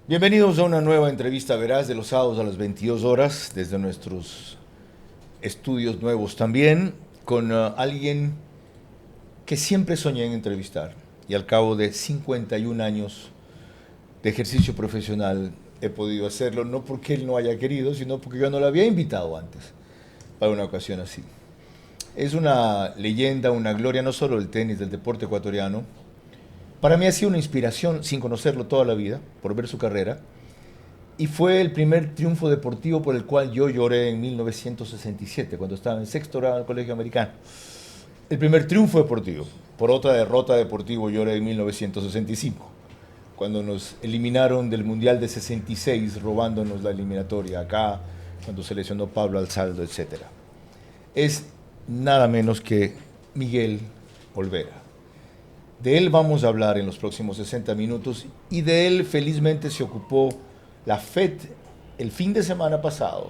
Bienvenidos a una nueva entrevista veraz de los sábados a las 22 horas desde nuestros estudios nuevos también con alguien que siempre soñé en entrevistar y al cabo de 51 años de ejercicio profesional he podido hacerlo, no porque él no haya querido, sino porque yo no lo había invitado antes para una ocasión así. Es una leyenda, una gloria no solo del tenis, del deporte ecuatoriano. Para mí ha sido una inspiración sin conocerlo toda la vida, por ver su carrera. Y fue el primer triunfo deportivo por el cual yo lloré en 1967, cuando estaba en sexto grado del colegio americano. El primer triunfo deportivo. Por otra derrota deportiva lloré en 1965, cuando nos eliminaron del Mundial de 66, robándonos la eliminatoria acá, cuando se lesionó Pablo Alzaldo, etc. Es nada menos que Miguel Olvera. De él vamos a hablar en los próximos 60 minutos y de él felizmente se ocupó la FED el fin de semana pasado,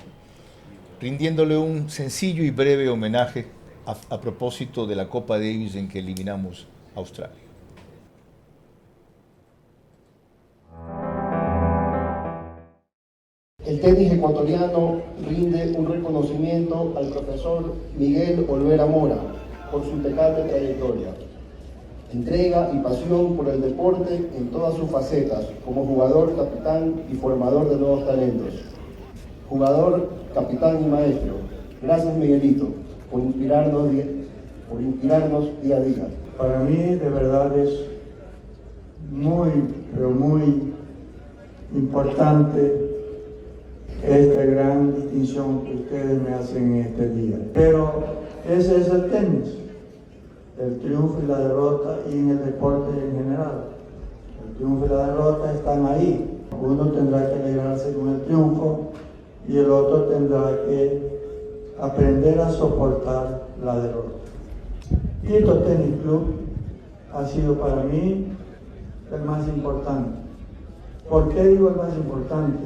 rindiéndole un sencillo y breve homenaje a propósito de la Copa Davis en que eliminamos a Australia. El tenis ecuatoriano rinde un reconocimiento al profesor Miguel Olvera Mora por su impecable trayectoria, entrega y pasión por el deporte en todas sus facetas, como jugador, capitán y formador de nuevos talentos. Jugador, capitán y maestro, gracias Miguelito por inspirarnos día a día. Para mí de verdad es muy, pero muy importante esta gran distinción que ustedes me hacen en este día. Pero ese es el tenis, el triunfo y la derrota, y en el deporte en general. El triunfo y la derrota están ahí. Uno tendrá que alegrarse con el triunfo y el otro tendrá que aprender a soportar la derrota. Quito Tenis Club ha sido para mí el más importante. ¿Por qué digo el más importante?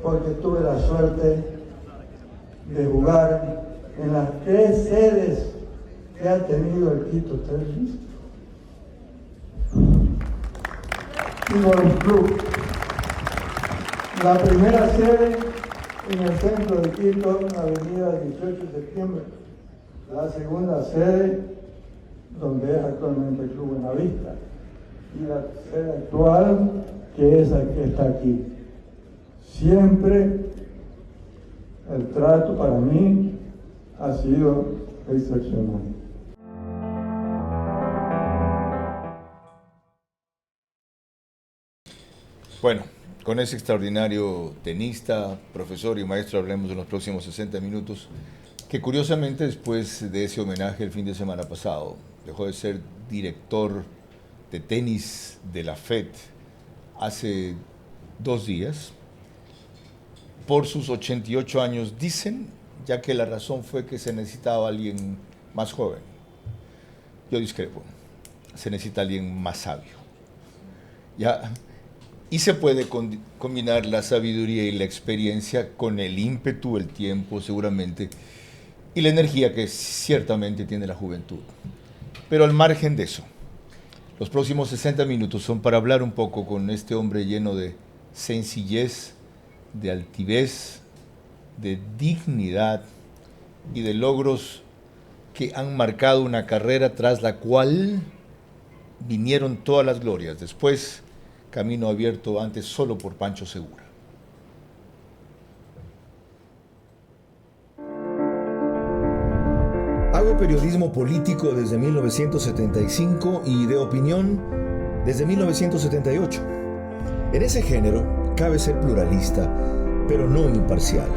Porque tuve la suerte de jugar en las 3 sedes que ha tenido el Quito Tenis Club. La primera sede en el centro de Quito, en la avenida 18 de septiembre. La segunda sede, donde es actualmente el Club Buenavista. Y la sede actual, que es la que está aquí. Siempre el trato para mí ha sido excepcional. Bueno, con ese extraordinario tenista, profesor y maestro hablemos en los próximos 60 minutos, que curiosamente después de ese homenaje el fin de semana pasado dejó de ser director de tenis de la FED hace 2 días por sus 88 años, dicen, ya que la razón fue que se necesitaba alguien más joven. Yo discrepo, se necesita alguien más sabio. Ya, y se puede combinar la sabiduría y la experiencia con el ímpetu, el tiempo seguramente, y la energía que ciertamente tiene la juventud. Pero al margen de eso, los próximos 60 minutos son para hablar un poco con este hombre lleno de sencillez, de altivez, de dignidad y de logros que han marcado una carrera tras la cual vinieron todas las glorias. Después, camino abierto antes solo por Pancho Segura. Hago periodismo político desde 1975 y de opinión desde 1978. En ese género cabe ser pluralista, pero no imparcial.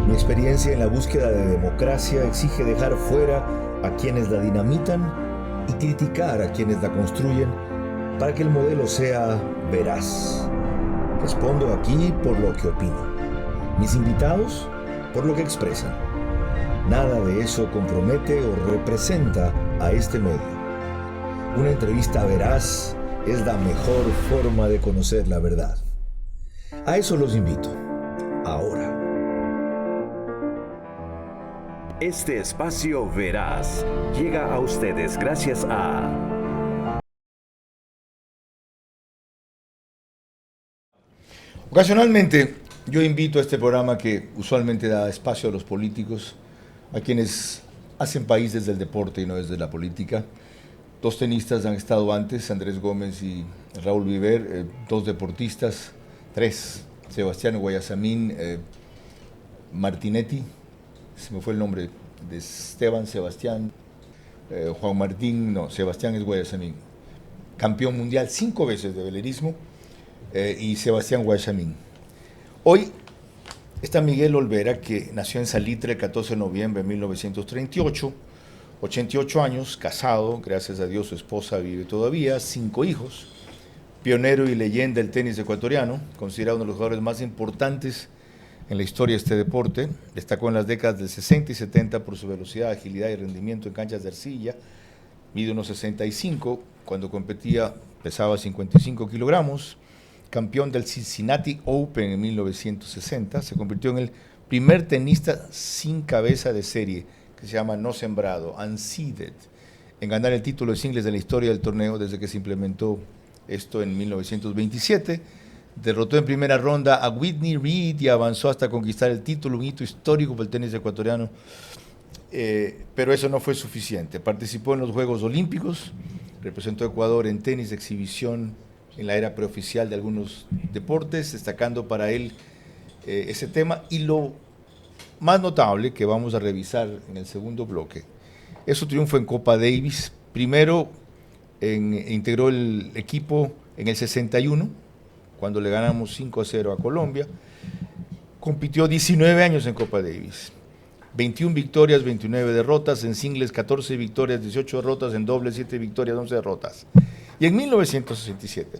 Mi experiencia en la búsqueda de democracia exige dejar fuera a quienes la dinamitan y criticar a quienes la construyen para que el modelo sea veraz. Respondo aquí por lo que opino. Mis invitados por lo que expresan. Nada de eso compromete o representa a este medio. Una entrevista veraz es la mejor forma de conocer la verdad. A eso los invito. Ahora. Este espacio veraz llega a ustedes gracias a... Ocasionalmente yo invito a este programa que usualmente da espacio a los políticos, a quienes hacen país desde el deporte y no desde la política. Dos tenistas han estado antes, Andrés Gómez y Raúl Viver, dos deportistas, tres, Sebastián Guayasamín, Martinetti, se me fue el nombre de Esteban, Sebastián, Juan Martín, no, Sebastián es Guayasamín, campeón mundial 5 veces de velerismo, y Sebastián Guayasamín. Hoy está Miguel Olvera, que nació en Salitre el 14 de noviembre de 1938, 88 años, casado, gracias a Dios su esposa vive todavía, 5 hijos, pionero y leyenda del tenis ecuatoriano, considerado uno de los jugadores más importantes en la historia de este deporte. Destacó en las décadas del 60 y 70 por su velocidad, agilidad y rendimiento en canchas de arcilla. Mide unos 65, cuando competía pesaba 55 kilogramos. Campeón del Cincinnati Open en 1960, se convirtió en el primer tenista sin cabeza de serie, que se llama no sembrado, unseeded, en ganar el título de singles de la historia del torneo desde que se implementó esto en 1927. Derrotó en primera ronda a Whitney Reed y avanzó hasta conquistar el título, un hito histórico para el tenis ecuatoriano, pero eso no fue suficiente. Participó en los Juegos Olímpicos, representó a Ecuador en tenis de exhibición en la era preoficial de algunos deportes, destacando para él ese tema. Y lo más notable que vamos a revisar en el segundo bloque es su triunfo en Copa Davis. Primero integró el equipo en el 61, cuando le ganamos 5-0 a Colombia. Compitió 19 años en Copa Davis, 21 victorias, 29 derrotas, en singles 14 victorias, 18 derrotas, en dobles 7 victorias, 11 derrotas. Y en 1967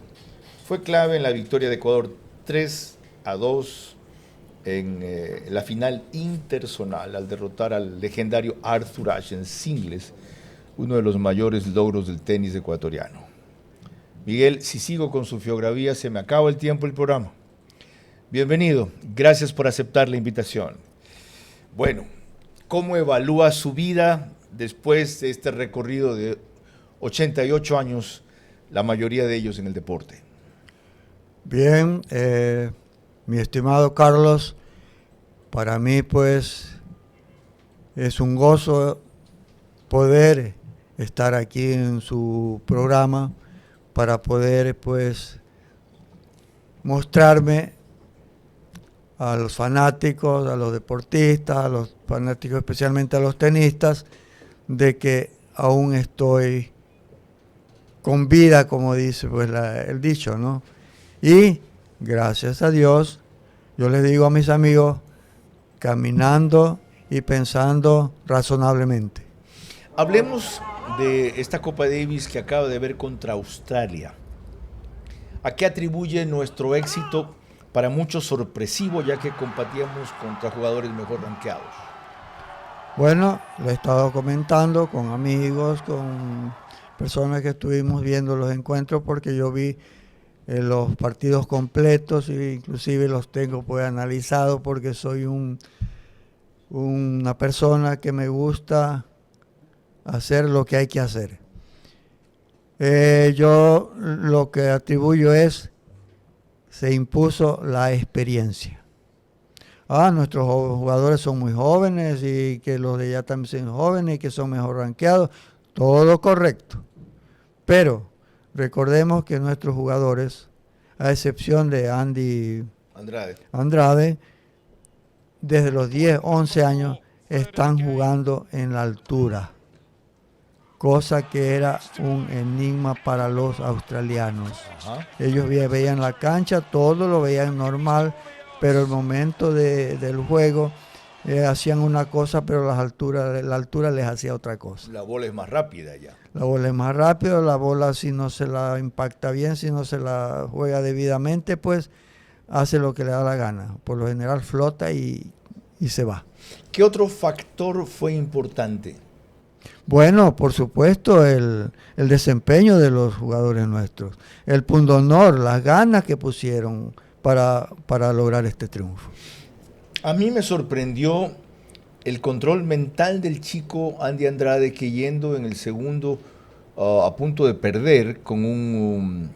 fue clave en la victoria de Ecuador 3-2 en la final interzonal, al derrotar al legendario Arthur Ashe en singles, uno de los mayores logros del tenis ecuatoriano. Miguel, si sigo con su geografía, se me acaba el tiempo del programa. Bienvenido, gracias por aceptar la invitación. Bueno, ¿cómo evalúa su vida después de este recorrido de 88 años, la mayoría de ellos en el deporte? Bien, mi estimado Carlos, para mí pues es un gozo poder estar aquí en su programa para poder pues mostrarme a los fanáticos, a los deportistas, a los fanáticos, especialmente a los tenistas, de que aún estoy con vida, como dice pues el dicho, ¿no? Y gracias a Dios, yo les digo a mis amigos, caminando y pensando razonablemente. Hablemos de esta Copa Davis que acaba de ver contra Australia. ¿A qué atribuye nuestro éxito, para muchos sorpresivo, ya que competíamos contra jugadores mejor rankeados? Bueno, lo he estado comentando con amigos, con personas que estuvimos viendo los encuentros, porque yo vi los partidos completos e inclusive los tengo pues analizados, porque soy una persona que me gusta hacer lo que hay que hacer. Yo lo que atribuyo es, se impuso la experiencia. Nuestros jugadores son muy jóvenes y que los de allá también son jóvenes y que son mejor rankeados. Todo correcto. Pero recordemos que nuestros jugadores, a excepción de Andrade, desde los 10, 11 años, están jugando en la altura, cosa que era un enigma para los australianos. Ajá. Ellos veían la cancha, todo lo veían normal, pero el momento del juego hacían una cosa, pero la altura les hacía otra cosa. La bola es más rápida ya. La bola es más rápida, la bola si no se la impacta bien, si no se la juega debidamente, pues hace lo que le da la gana. Por lo general flota y se va. ¿Qué otro factor fue importante? Bueno, por supuesto, el desempeño de los jugadores nuestros, el pundonor, las ganas que pusieron para lograr este triunfo. A mí me sorprendió el control mental del chico Andy Andrade, que yendo en el segundo a punto de perder con un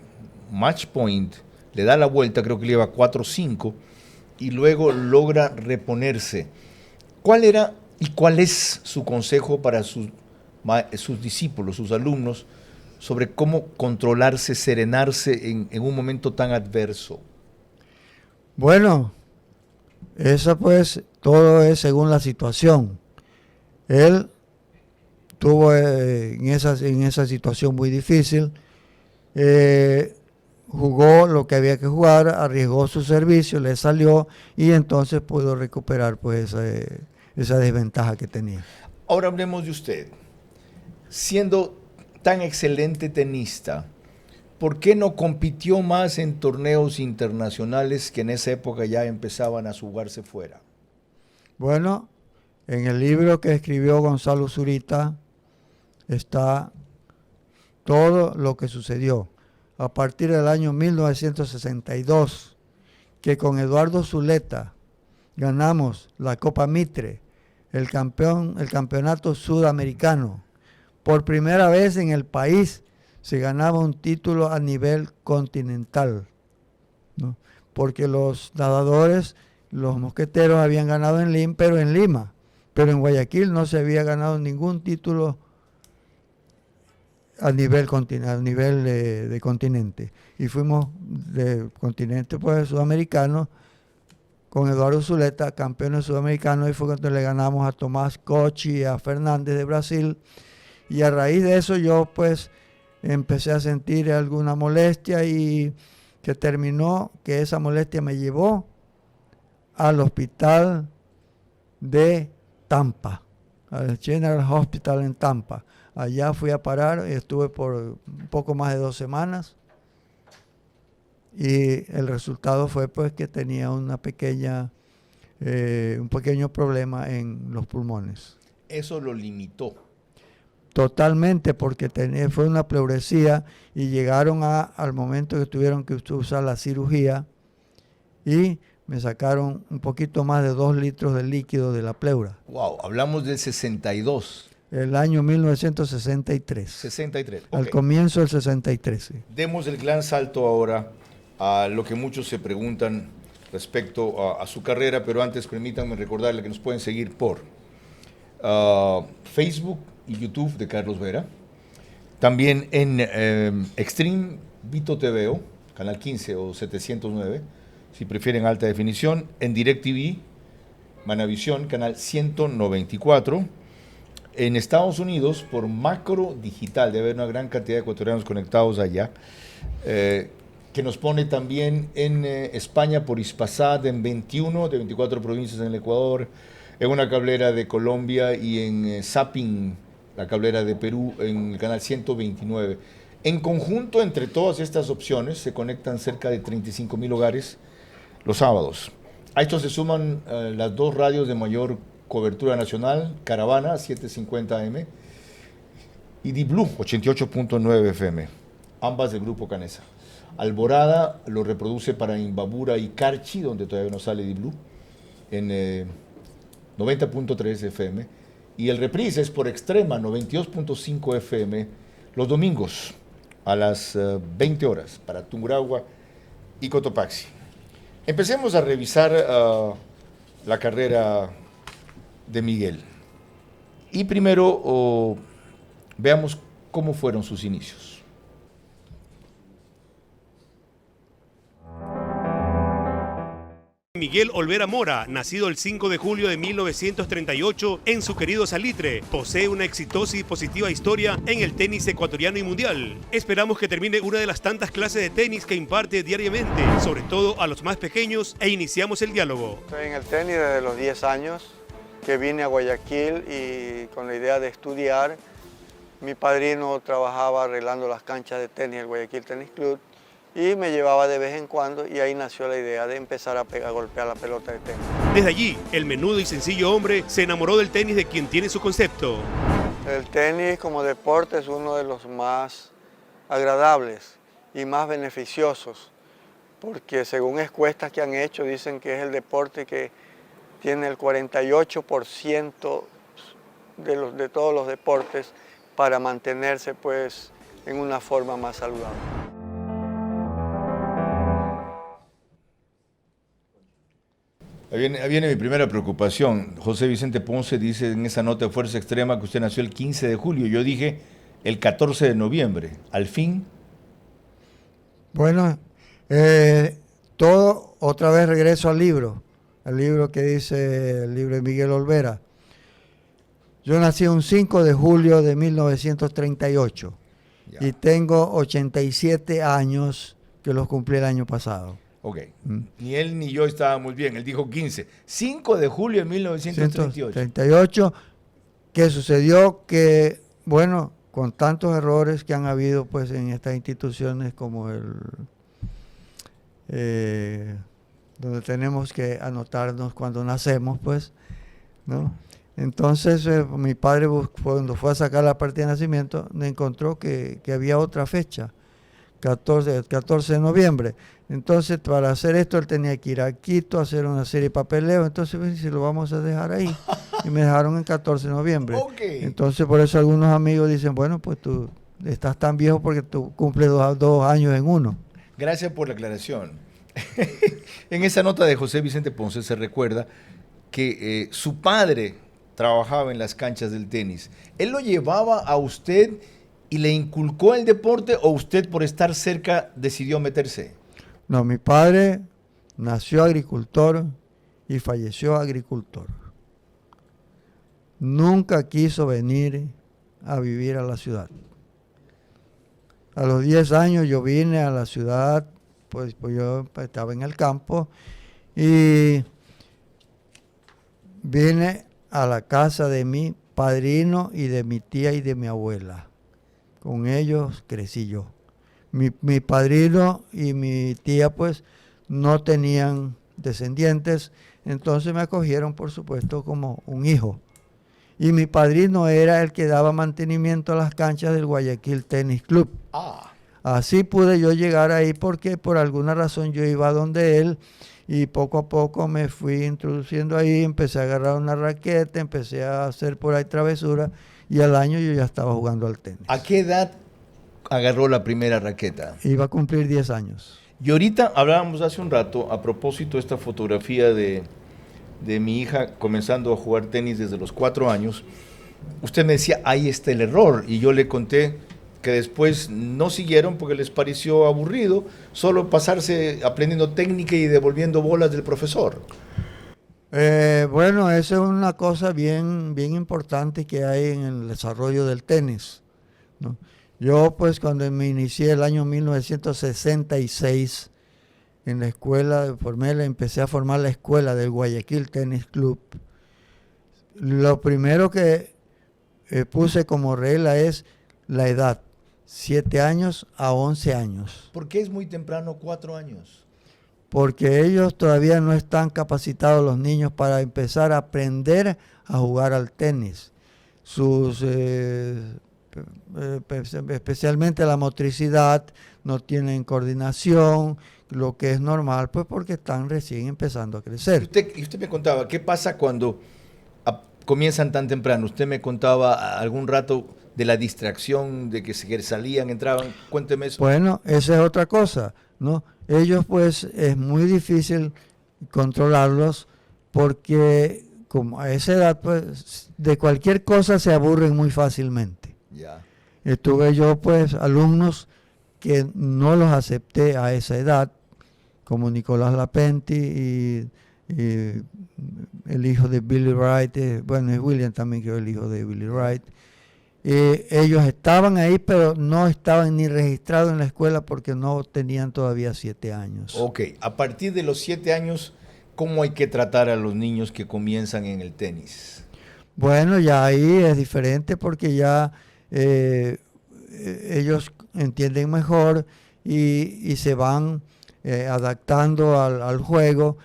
match point, le da la vuelta, creo que le lleva 4-5, y luego logra reponerse. ¿Cuál era y cuál es su consejo para sus discípulos, sus alumnos, sobre cómo controlarse, serenarse en un momento tan adverso? Bueno, eso pues todo es según la situación. Él tuvo en esa situación muy difícil, jugó lo que había que jugar, arriesgó su servicio, le salió y entonces pudo recuperar pues esa desventaja que tenía. Ahora hablemos de usted. Siendo tan excelente tenista, ¿por qué no compitió más en torneos internacionales que en esa época ya empezaban a jugarse fuera? Bueno, en el libro que escribió Gonzalo Zurita está todo lo que sucedió a partir del año 1962, que con Eduardo Zuleta ganamos la Copa Mitre, el campeonato sudamericano. Por primera vez en el país se ganaba un título a nivel continental, ¿no? Porque los nadadores, los mosqueteros habían ganado en Lima, pero en Guayaquil no se había ganado ningún título a nivel de continente. Y fuimos de continente pues sudamericano con Eduardo Zuleta, campeones sudamericanos, y fue cuando le ganamos a Tomás Cochi y a Fernández de Brasil. Y a raíz de eso yo pues empecé a sentir alguna molestia y que esa molestia me llevó al hospital de Tampa, al General Hospital en Tampa. Allá fui a parar y estuve por un poco más de 2 semanas y el resultado fue pues que tenía un pequeño problema en los pulmones. Eso lo limitó. Totalmente, porque fue una pleuresía y llegaron al momento que tuvieron que usar la cirugía y me sacaron un poquito más de 2 litros de líquido de la pleura. Wow, hablamos del 62. El año 1963. 63. Al Okay. comienzo del 63. Sí. Demos el gran salto ahora a lo que muchos se preguntan respecto a su carrera, pero antes permítanme recordarle que nos pueden seguir por Facebook y YouTube de Carlos Vera, también en Extreme Vito TVO, canal 15 o 709, si prefieren alta definición, en DirecTV, Manavisión, canal 194, en Estados Unidos por Macro Digital, debe haber una gran cantidad de ecuatorianos conectados allá, que nos pone también en España por Hispasat en 21 de 24 provincias en el Ecuador, en una cablera de Colombia y en Zapping, la cablera de Perú, en el canal 129. En conjunto, entre todas estas opciones, se conectan cerca de 35,000 hogares los sábados. A esto se suman las 2 radios de mayor cobertura nacional, Caravana 750 AM y Di-Blue 88.9 FM, ambas del Grupo Canesa. Alborada lo reproduce para Imbabura y Carchi, donde todavía no sale Di-Blue, en 90.3 FM, y el reprise es por Extrema 92.5 FM los domingos a las 20 horas para Tungurahua y Cotopaxi. Empecemos a revisar la carrera de Miguel. Y primero veamos cómo fueron sus inicios. Miguel Olvera Mora, nacido el 5 de julio de 1938 en su querido Salitre, posee una exitosa y positiva historia en el tenis ecuatoriano y mundial. Esperamos que termine una de las tantas clases de tenis que imparte diariamente, sobre todo a los más pequeños, e iniciamos el diálogo. Estoy en el tenis desde los 10 años, que vine a Guayaquil y con la idea de estudiar. Mi padrino trabajaba arreglando las canchas de tenis del Guayaquil Tennis Club y me llevaba de vez en cuando y ahí nació la idea de empezar a golpear la pelota de tenis. Desde allí, el menudo y sencillo hombre se enamoró del tenis de quien tiene su concepto. El tenis como deporte es uno de los más agradables y más beneficiosos, porque según encuestas que han hecho dicen que es el deporte que tiene el 48% de todos los deportes para mantenerse pues en una forma más saludable. Ahí viene mi primera preocupación. José Vicente Ponce dice en esa nota de Fuerza Extrema que usted nació el 15 de julio. Yo dije el 14 de noviembre. Al fin. Bueno, todo, otra vez regreso al libro que dice el libro de Miguel Olvera. Yo nací un 5 de julio de 1938 y tengo 87 años que los cumplí el año pasado. Ok, ni él ni yo estábamos bien, él dijo 15. 5 de julio de 1938. 38, que sucedió que, bueno, con tantos errores que han habido pues en estas instituciones como donde tenemos que anotarnos cuando nacemos, pues, ¿no? Entonces mi padre cuando fue a sacar la partida de nacimiento, encontró que había otra fecha, 14 de noviembre. Entonces, para hacer esto, él tenía que ir a Quito, hacer una serie de papeleo. Entonces, si lo vamos a dejar ahí. Y me dejaron en 14 de noviembre. Okay. Entonces, por eso algunos amigos dicen, bueno, pues tú estás tan viejo porque tú cumples dos años en uno. Gracias por la aclaración. En esa nota de José Vicente Ponce se recuerda que su padre trabajaba en las canchas del tenis. ¿Él lo llevaba a usted y le inculcó el deporte o usted por estar cerca decidió meterse? No, mi padre nació agricultor y falleció agricultor. Nunca quiso venir a vivir a la ciudad. A los 10 años yo vine a la ciudad, pues yo estaba en el campo y vine a la casa de mi padrino y de mi tía y de mi abuela. Con ellos crecí yo. Mi padrino y mi tía pues no tenían descendientes, entonces me acogieron por supuesto como un hijo. Y mi padrino era el que daba mantenimiento a las canchas del Guayaquil Tennis Club. Así pude yo llegar ahí porque por alguna razón yo iba donde él y poco a poco me fui introduciendo ahí, empecé a agarrar una raqueta, empecé a hacer por ahí travesura y al año yo ya estaba jugando al tenis. ¿A qué edad agarró la primera raqueta? Iba a cumplir 10 años. Y ahorita hablábamos hace un rato a propósito de esta fotografía de mi hija comenzando a jugar tenis desde los 4 años. Usted me decía, ahí está el error, y yo le conté que después no siguieron porque les pareció aburrido solo pasarse aprendiendo técnica y devolviendo bolas del profesor. Bueno, eso es una cosa bien importante que hay en el desarrollo del tenis, ¿no? Yo pues cuando me inicié el año 1966 en la escuela, empecé a formar la escuela del Guayaquil Tennis Club. Lo primero que puse como regla es la edad, 7 años a 11 años. ¿Por qué es muy temprano 4 años? Porque ellos todavía no están capacitados los niños para empezar a aprender a jugar al tenis. Especialmente la motricidad, no tienen coordinación, lo que es normal, pues porque están recién empezando a crecer. Y usted me contaba, ¿qué pasa cuando comienzan tan temprano? Usted me contaba algún rato de la distracción, de que salían, entraban. Cuénteme eso. Bueno, esa es otra cosa, ¿no? Ellos pues es muy difícil controlarlos porque como a esa edad pues de cualquier cosa se aburren muy fácilmente. Ya. Tuve yo pues alumnos que no los acepté a esa edad, como Nicolás Lapenti y el hijo de Billy Wright, bueno, es William también, que es el hijo de Billy Wright. Ellos estaban ahí, pero no estaban ni registrados en la escuela porque no tenían todavía 7 años. Ok, a partir de los 7 años, ¿cómo hay que tratar a los niños que comienzan en el tenis? Bueno, ya ahí es diferente porque ya ellos entienden mejor y se van adaptando al juego,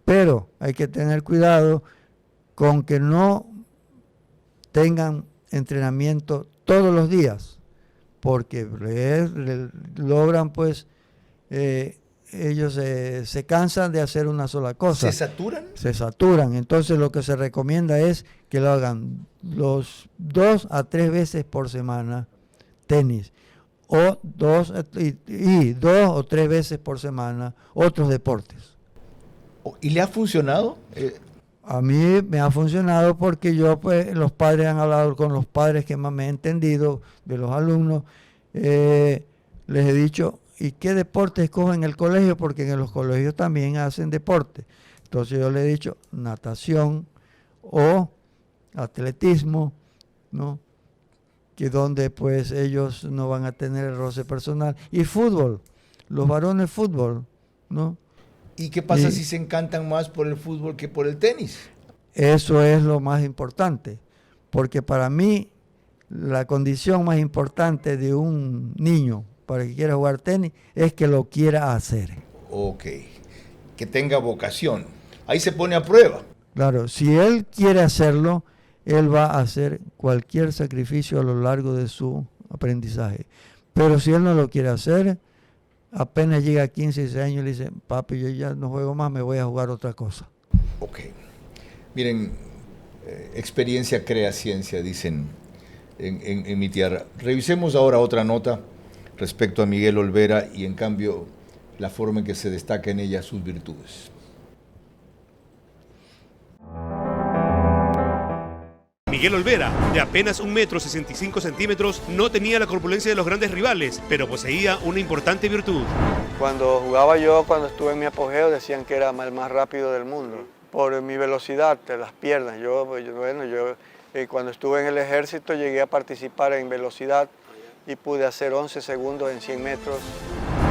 pero hay que tener cuidado con que no tengan entrenamiento todos los días, porque logran pues, ellos se cansan de hacer una sola cosa. ¿Se saturan? Se saturan, entonces lo que se recomienda es que lo hagan 2 a 3 veces por semana tenis, o 2 o 3 veces por semana otros deportes. ¿Y le ha funcionado? A mí me ha funcionado porque yo, pues, los padres han hablado con los padres que más me he entendido, de los alumnos, les he dicho, ¿y qué deporte escogen en el colegio? Porque en los colegios también hacen deporte. Entonces yo le he dicho natación o atletismo, ¿no? Que donde pues ellos no van a tener el roce personal. Y fútbol, los varones fútbol, ¿no? ¿Y qué pasa si se encantan más por el fútbol que por el tenis? Eso es lo más importante, porque para mí la condición más importante de un niño para que quiera jugar tenis es que lo quiera hacer. Ok, que tenga vocación. Ahí se pone a prueba. Claro, si él quiere hacerlo, él va a hacer cualquier sacrificio a lo largo de su aprendizaje. Pero si él no lo quiere hacer, apenas llega a 15, 16 años y le dice, papi, yo ya no juego más, me voy a jugar otra cosa. Ok. Miren, experiencia crea ciencia, dicen en mi tierra. Revisemos ahora otra nota respecto a Miguel Olvera y en cambio la forma en que se destaca en ella sus virtudes. Miguel Olvera, de apenas 1,65 m, no tenía la corpulencia de los grandes rivales, pero poseía una importante virtud. Cuando jugaba yo, cuando estuve en mi apogeo, decían que era el más rápido del mundo. Por mi velocidad de las piernas. Cuando estuve en el ejército llegué a participar en velocidad y pude hacer 11 segundos en 100 metros.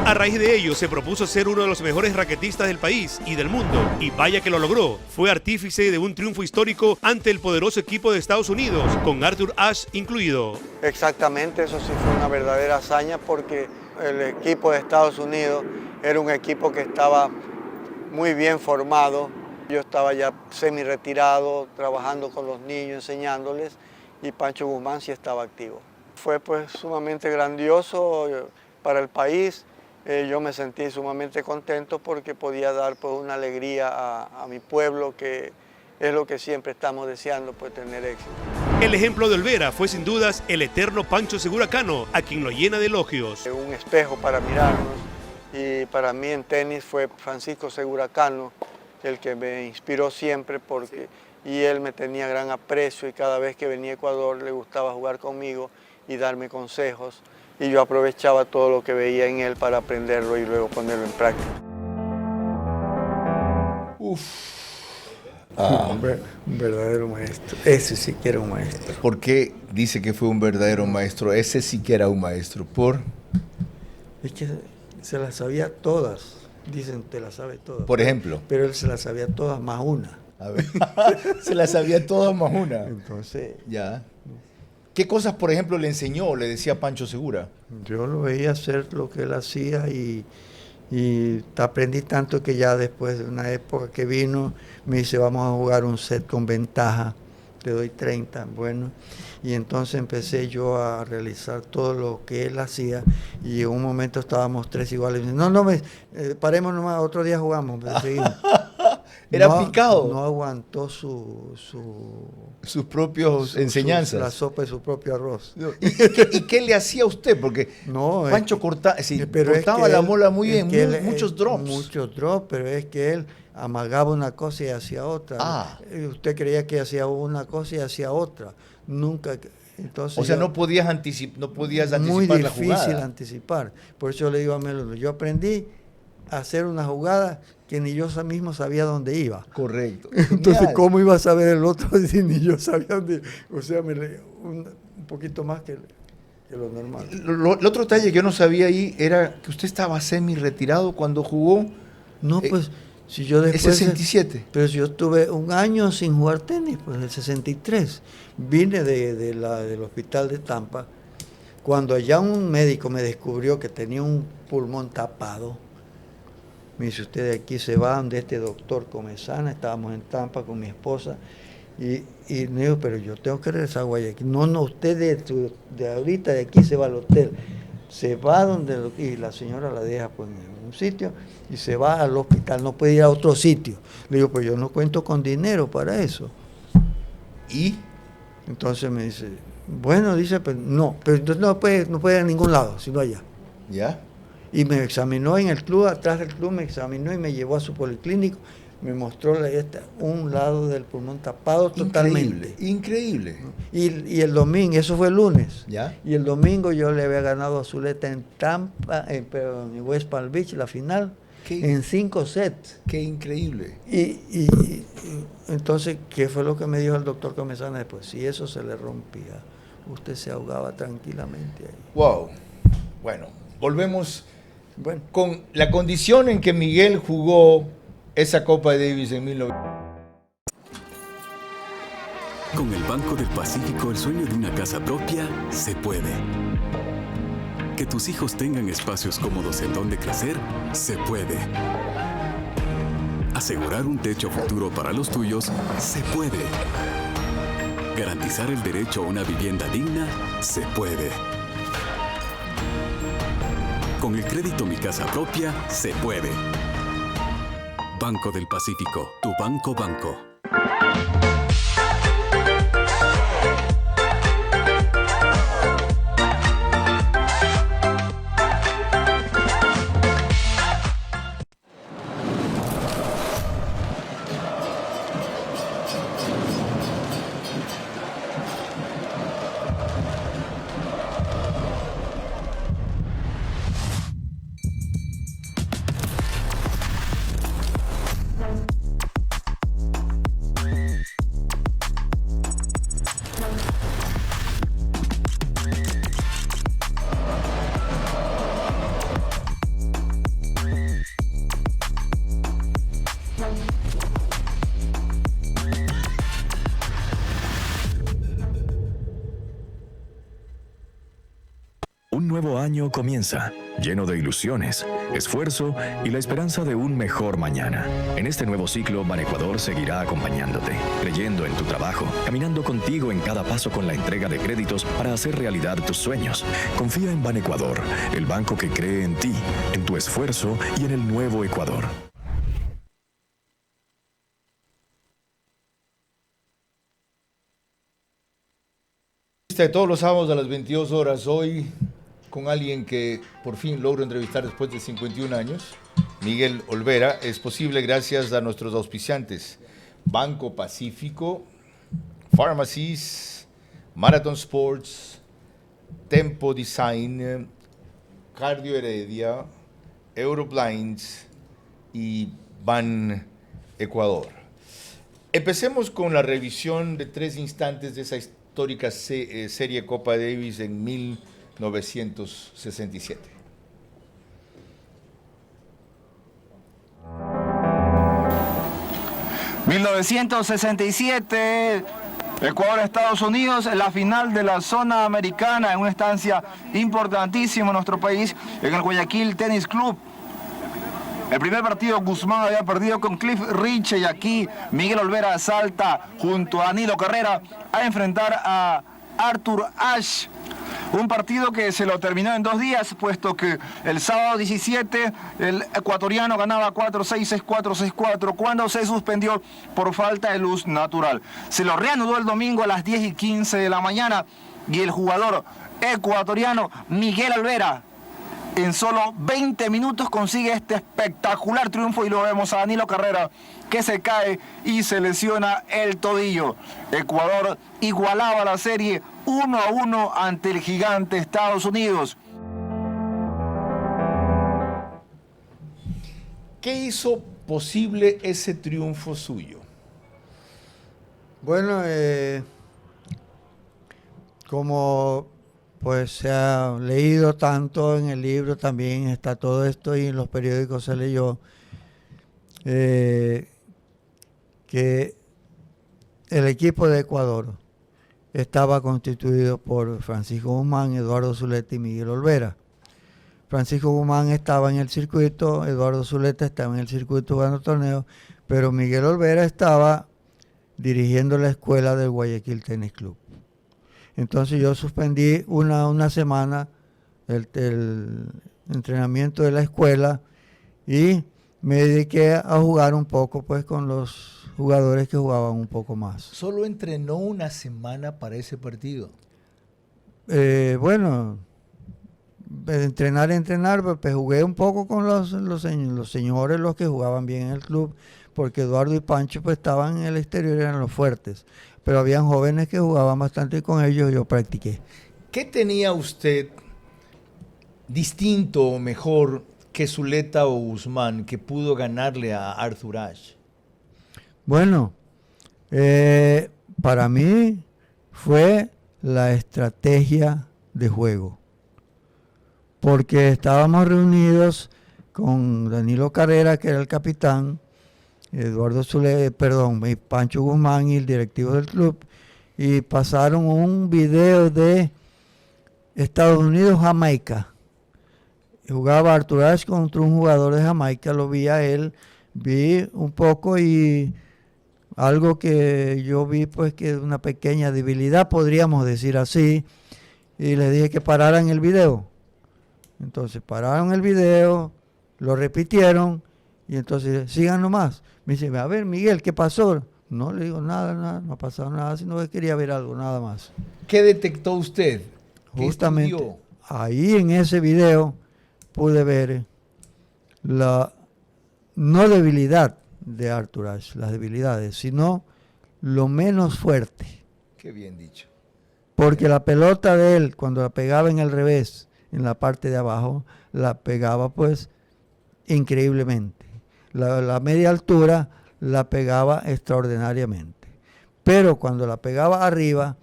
A raíz de ello se propuso ser uno de los mejores raquetistas del país y del mundo, y vaya que lo logró. Fue artífice de un triunfo histórico ante el poderoso equipo de Estados Unidos, con Arthur Ashe incluido. Exactamente, eso sí fue una verdadera hazaña porque el equipo de Estados Unidos era un equipo que estaba muy bien formado. Yo estaba ya semi-retirado, trabajando con los niños, enseñándoles, y Pancho Guzmán sí estaba activo. Fue pues sumamente grandioso para el país. Yo me sentí sumamente contento porque podía dar pues una alegría a mi pueblo, que es lo que siempre estamos deseando, pues tener éxito. El ejemplo de Olvera fue sin dudas el eterno Pancho Segura Cano, a quien lo llena de elogios. Un espejo para mirarnos, y para mí en tenis fue Francisco Segura Cano el que me inspiró siempre, y él me tenía gran aprecio y cada vez que venía a Ecuador le gustaba jugar conmigo y darme consejos. Y yo aprovechaba todo lo que veía en él para aprenderlo y luego ponerlo en práctica. Un verdadero maestro. Ese sí que era un maestro. ¿Por qué dice que fue un verdadero maestro? Ese sí que era un maestro. ¿Por? Es que se las sabía todas. Dicen, te las sabe todas. Por ejemplo. Pero él se las sabía todas más una. A ver. Se las sabía todas más una. Entonces. Ya. ¿Qué cosas, por ejemplo, le enseñó o le decía Pancho Segura? Yo lo veía hacer lo que él hacía y aprendí tanto que ya después de una época que vino, me dice, vamos a jugar un set con ventaja, te doy 30, bueno. Y entonces empecé yo a realizar todo lo que él hacía y en un momento estábamos 3 iguales. Paremos nomás, otro día jugamos, seguimos. Era picado. No aguantó sus propias enseñanzas. La sopa de su propio arroz. ¿Y qué le hacía a usted? Porque Pancho cortaba la mola muy bien, muchos drops. Muchos drops, pero es que él amagaba una cosa y hacía otra. Usted creía que hacía una cosa y hacía otra. Nunca. Entonces, o sea, no podías anticipar la jugada. Muy difícil anticipar. Por eso yo le digo a Melo, yo aprendí a hacer una jugada que ni yo mismo sabía dónde iba. Correcto. Entonces, Genial. ¿cómo iba a saber el otro si ni yo sabía dónde iba? O sea, un poquito más que lo normal. El otro detalle que yo no sabía ahí era que usted estaba semi-retirado cuando jugó. No, pues, si yo después... ¿El 67? Pero si yo estuve un año sin jugar tenis, pues en el 63. Vine del hospital de Tampa, cuando allá un médico me descubrió que tenía un pulmón tapado. Me dice, usted de aquí se va donde este doctor Comezana, estábamos en Tampa con mi esposa, y me dijo, pero yo tengo que regresar a Guayaquil. No, usted de ahorita de aquí se va al hotel. Se va y la señora la deja pues, en un sitio y se va al hospital, no puede ir a otro sitio. Le digo, pues yo no cuento con dinero para eso. ¿Y? Entonces me dice, bueno, dice, pues no, pero entonces no puede ir a ningún lado, sino allá. ¿Ya? Y me examinó en el club, atrás del club me examinó y me llevó a su policlínico. me mostró un lado del pulmón tapado totalmente. Increíble. Y el domingo, eso fue el lunes. ¿Ya? Y el domingo yo le había ganado a Zuleta en Tampa, perdón, en West Palm Beach, la final, en 5 sets. Qué increíble. Y entonces, ¿qué fue lo que me dijo el doctor Comezana después? Si eso se le rompía, usted se ahogaba tranquilamente ahí. Wow. Bueno, volvemos Bueno, con la condición en que Miguel jugó esa Copa Davis en 1900. Con el Banco del Pacífico, el sueño de una casa propia se puede. Que tus hijos tengan espacios cómodos en donde crecer, se puede. Asegurar un techo futuro para los tuyos, se puede. Garantizar el derecho a una vivienda digna, se puede. Con el crédito Mi Casa Propia, se puede. Banco del Pacífico, tu banco. Un nuevo año comienza, lleno de ilusiones, esfuerzo y la esperanza de un mejor mañana. En este nuevo ciclo, Banecuador seguirá acompañándote, creyendo en tu trabajo, caminando contigo en cada paso con la entrega de créditos para hacer realidad tus sueños. Confía en Banecuador, el banco que cree en ti, en tu esfuerzo y en el nuevo Ecuador. De todos los sábados a las 22 horas, hoy con alguien que por fin logro entrevistar después de 51 años, Miguel Olvera. Es posible gracias a nuestros auspiciantes: Banco Pacífico, Pharmacies, Marathon Sports, Tempo Design, Cardio Heredia, Euroblinds y Ban Ecuador. Empecemos con la revisión de 3 instantes de esa histórica serie Copa Davis en 1967. ...1967... Ecuador-Estados Unidos en la final de la zona americana, en una estancia importantísima en nuestro país, en el Guayaquil Tennis Club. El primer partido Guzmán había perdido con Cliff Richey, y aquí Miguel Olvera salta junto a Danilo Carrera a enfrentar a Arthur Ashe. Un partido que se lo terminó en 2 días, puesto que el sábado 17 el ecuatoriano ganaba 4-6, 6-4, 6-4, cuando se suspendió por falta de luz natural. Se lo reanudó el domingo a las 10:15 de la mañana y el jugador ecuatoriano Miguel Olvera en solo 20 minutos consigue este espectacular triunfo, y lo vemos a Danilo Carrera que se cae y se lesiona el tobillo. Ecuador igualaba la serie 1-1 ante el gigante Estados Unidos. ¿Qué hizo posible ese triunfo suyo? bueno, como pues se ha leído tanto en el libro, también está todo esto, y en los periódicos se leyó que el equipo de Ecuador estaba constituido por Francisco Guzmán, Eduardo Zuleta y Miguel Olvera. Francisco Guzmán estaba en el circuito, Eduardo Zuleta estaba en el circuito jugando torneos, pero Miguel Olvera estaba dirigiendo la escuela del Guayaquil Tennis Club. Entonces yo suspendí una semana el entrenamiento de la escuela y me dediqué a jugar un poco pues con los jugadores que jugaban un poco más. Solo entrenó una semana para ese partido. Bueno, entrenar, pues jugué un poco con los señores, los que jugaban bien en el club, porque Eduardo y Pancho pues estaban en el exterior, eran los fuertes, pero habían jóvenes que jugaban bastante y con ellos yo practiqué. ¿Qué tenía usted distinto o mejor que Zuleta o Guzmán que pudo ganarle a Arthur Ashe? Bueno, para mí fue la estrategia de juego, porque estábamos reunidos con Danilo Carrera, que era el capitán, Eduardo y Pancho Guzmán y el directivo del club, y pasaron un video de Estados Unidos-Jamaica. Jugaba Arthur Ashe contra un jugador de Jamaica, lo vi a él, vi un poco y algo que yo vi pues que una pequeña debilidad, podríamos decir así, y le dije que pararan el video. Entonces pararon el video, lo repitieron y entonces sigan nomás. Me dice, a ver Miguel, ¿qué pasó? No le digo nada, no ha pasado nada, sino que quería ver algo, nada más. ¿Qué detectó usted? Justamente ahí en ese video pude ver la no debilidad de Arthur Ashe, las debilidades, sino lo menos fuerte. Qué bien dicho. Porque la pelota de él, cuando la pegaba en el revés, en la parte de abajo, la pegaba pues increíblemente. La media altura la pegaba extraordinariamente. Pero cuando la pegaba arriba,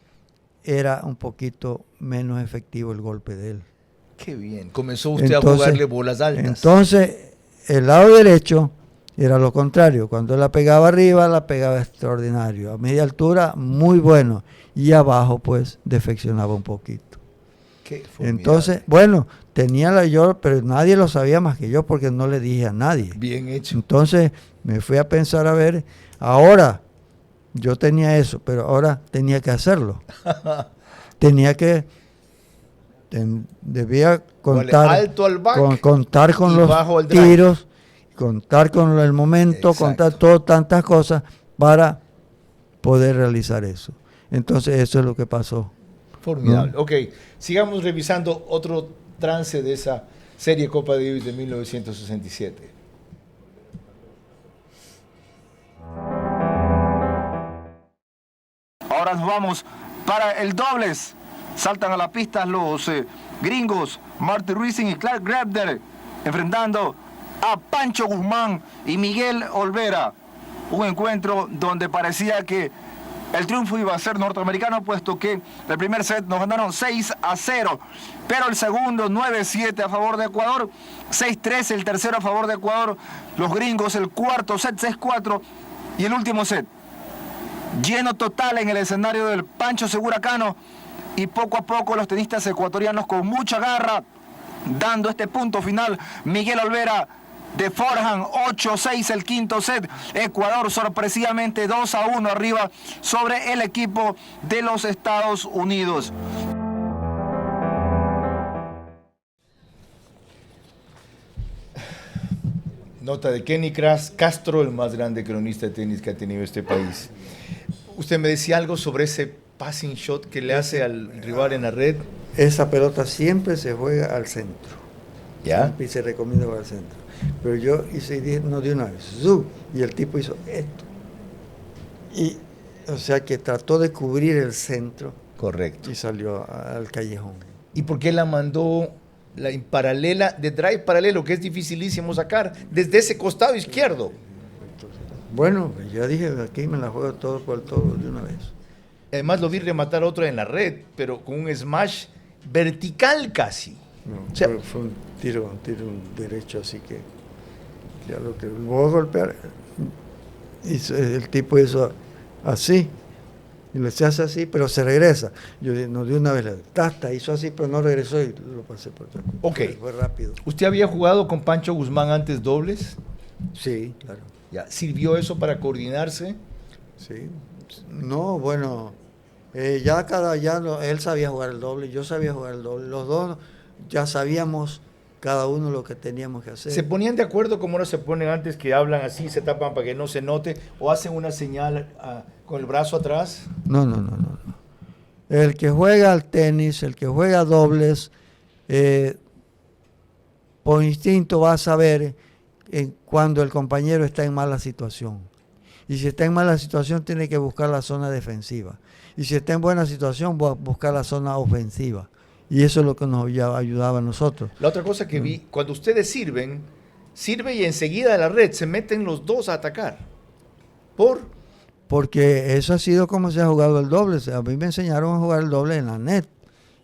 era un poquito menos efectivo el golpe de él. Qué bien. Comenzó usted a jugarle bolas altas. Entonces, el lado derecho era lo contrario. Cuando la pegaba arriba, la pegaba extraordinario. A media altura, muy bueno. Y abajo, pues, defeccionaba un poquito. Qué formidable. Entonces, bueno, tenía yo, pero nadie lo sabía más que yo porque no le dije a nadie. Bien hecho. Entonces, me fui a pensar, a ver, ahora yo tenía eso, pero ahora tenía que hacerlo. Tenía que, debía contar, alto al back, contar con los tiros, contar con el momento, contar tantas cosas para poder realizar eso. Entonces, eso es lo que pasó. Formidable. ¿No? Ok, sigamos revisando otro trance de esa serie Copa Davis de 1967. Ahora nos vamos para el dobles. Saltan a la pista los gringos Marty Rising y Clark Grabner, enfrentando a Pancho Guzmán y Miguel Olvera. Un encuentro donde parecía que el triunfo iba a ser norteamericano, puesto que el primer set nos ganaron 6-0, pero el segundo 9-7 a favor de Ecuador, 6-3 el tercero a favor de Ecuador, los gringos el cuarto set 6-4 y el último set lleno total en el escenario del Pancho Segura Cano, y poco a poco los tenistas ecuatorianos con mucha garra dando este punto final. Miguel Olvera de forehand, 8-6 el quinto set. Ecuador sorpresivamente 2-1 arriba sobre el equipo de los Estados Unidos. Nota de Kenny Castro, el más grande cronista de tenis que ha tenido este país. Usted me decía algo sobre ese passing shot que le hace al rival en la red. Esa pelota siempre se juega al centro. ¿Ya? Y se recomienda al centro. Pero yo hice, no de una vez, ¡zum! Y el tipo hizo esto. Y, o sea que trató de cubrir el centro. Correcto. Y salió al callejón. ¿Y por qué la mandó en paralela, de drive paralelo, que es dificilísimo sacar, desde ese costado izquierdo? Bueno, ya dije, aquí me la juego todo por todo de una vez. Además lo vi rematar otro en la red, pero con un smash vertical casi. No, o sea, fue un tiro derecho, así que ya lo que voy a golpear, el tipo hizo así, y le se hace así, pero se regresa. Yo no, de una vez, hizo así, pero no regresó y lo pasé por atrás. Ok. Fue rápido. ¿Usted había jugado con Pancho Guzmán antes dobles? Sí, claro. ¿Ya? ¿Sirvió eso para coordinarse? Sí. No, bueno, él sabía jugar el doble, yo sabía jugar el doble, los dos ya sabíamos cada uno lo que teníamos que hacer. ¿Se ponían de acuerdo como ahora se ponen antes, que hablan así, se tapan para que no se note, o hacen una señal con el brazo atrás? No. El que juega al tenis, el que juega dobles, por instinto va a saber cuando el compañero está en mala situación. Y si está en mala situación, tiene que buscar la zona defensiva. Y si está en buena situación, buscar la zona ofensiva. Y eso es lo que nos ayudaba a nosotros. La otra cosa que vi, cuando ustedes sirve y enseguida de la red se meten los dos a atacar. Porque eso ha sido como se ha jugado el doble. A mí me enseñaron a jugar el doble en la net.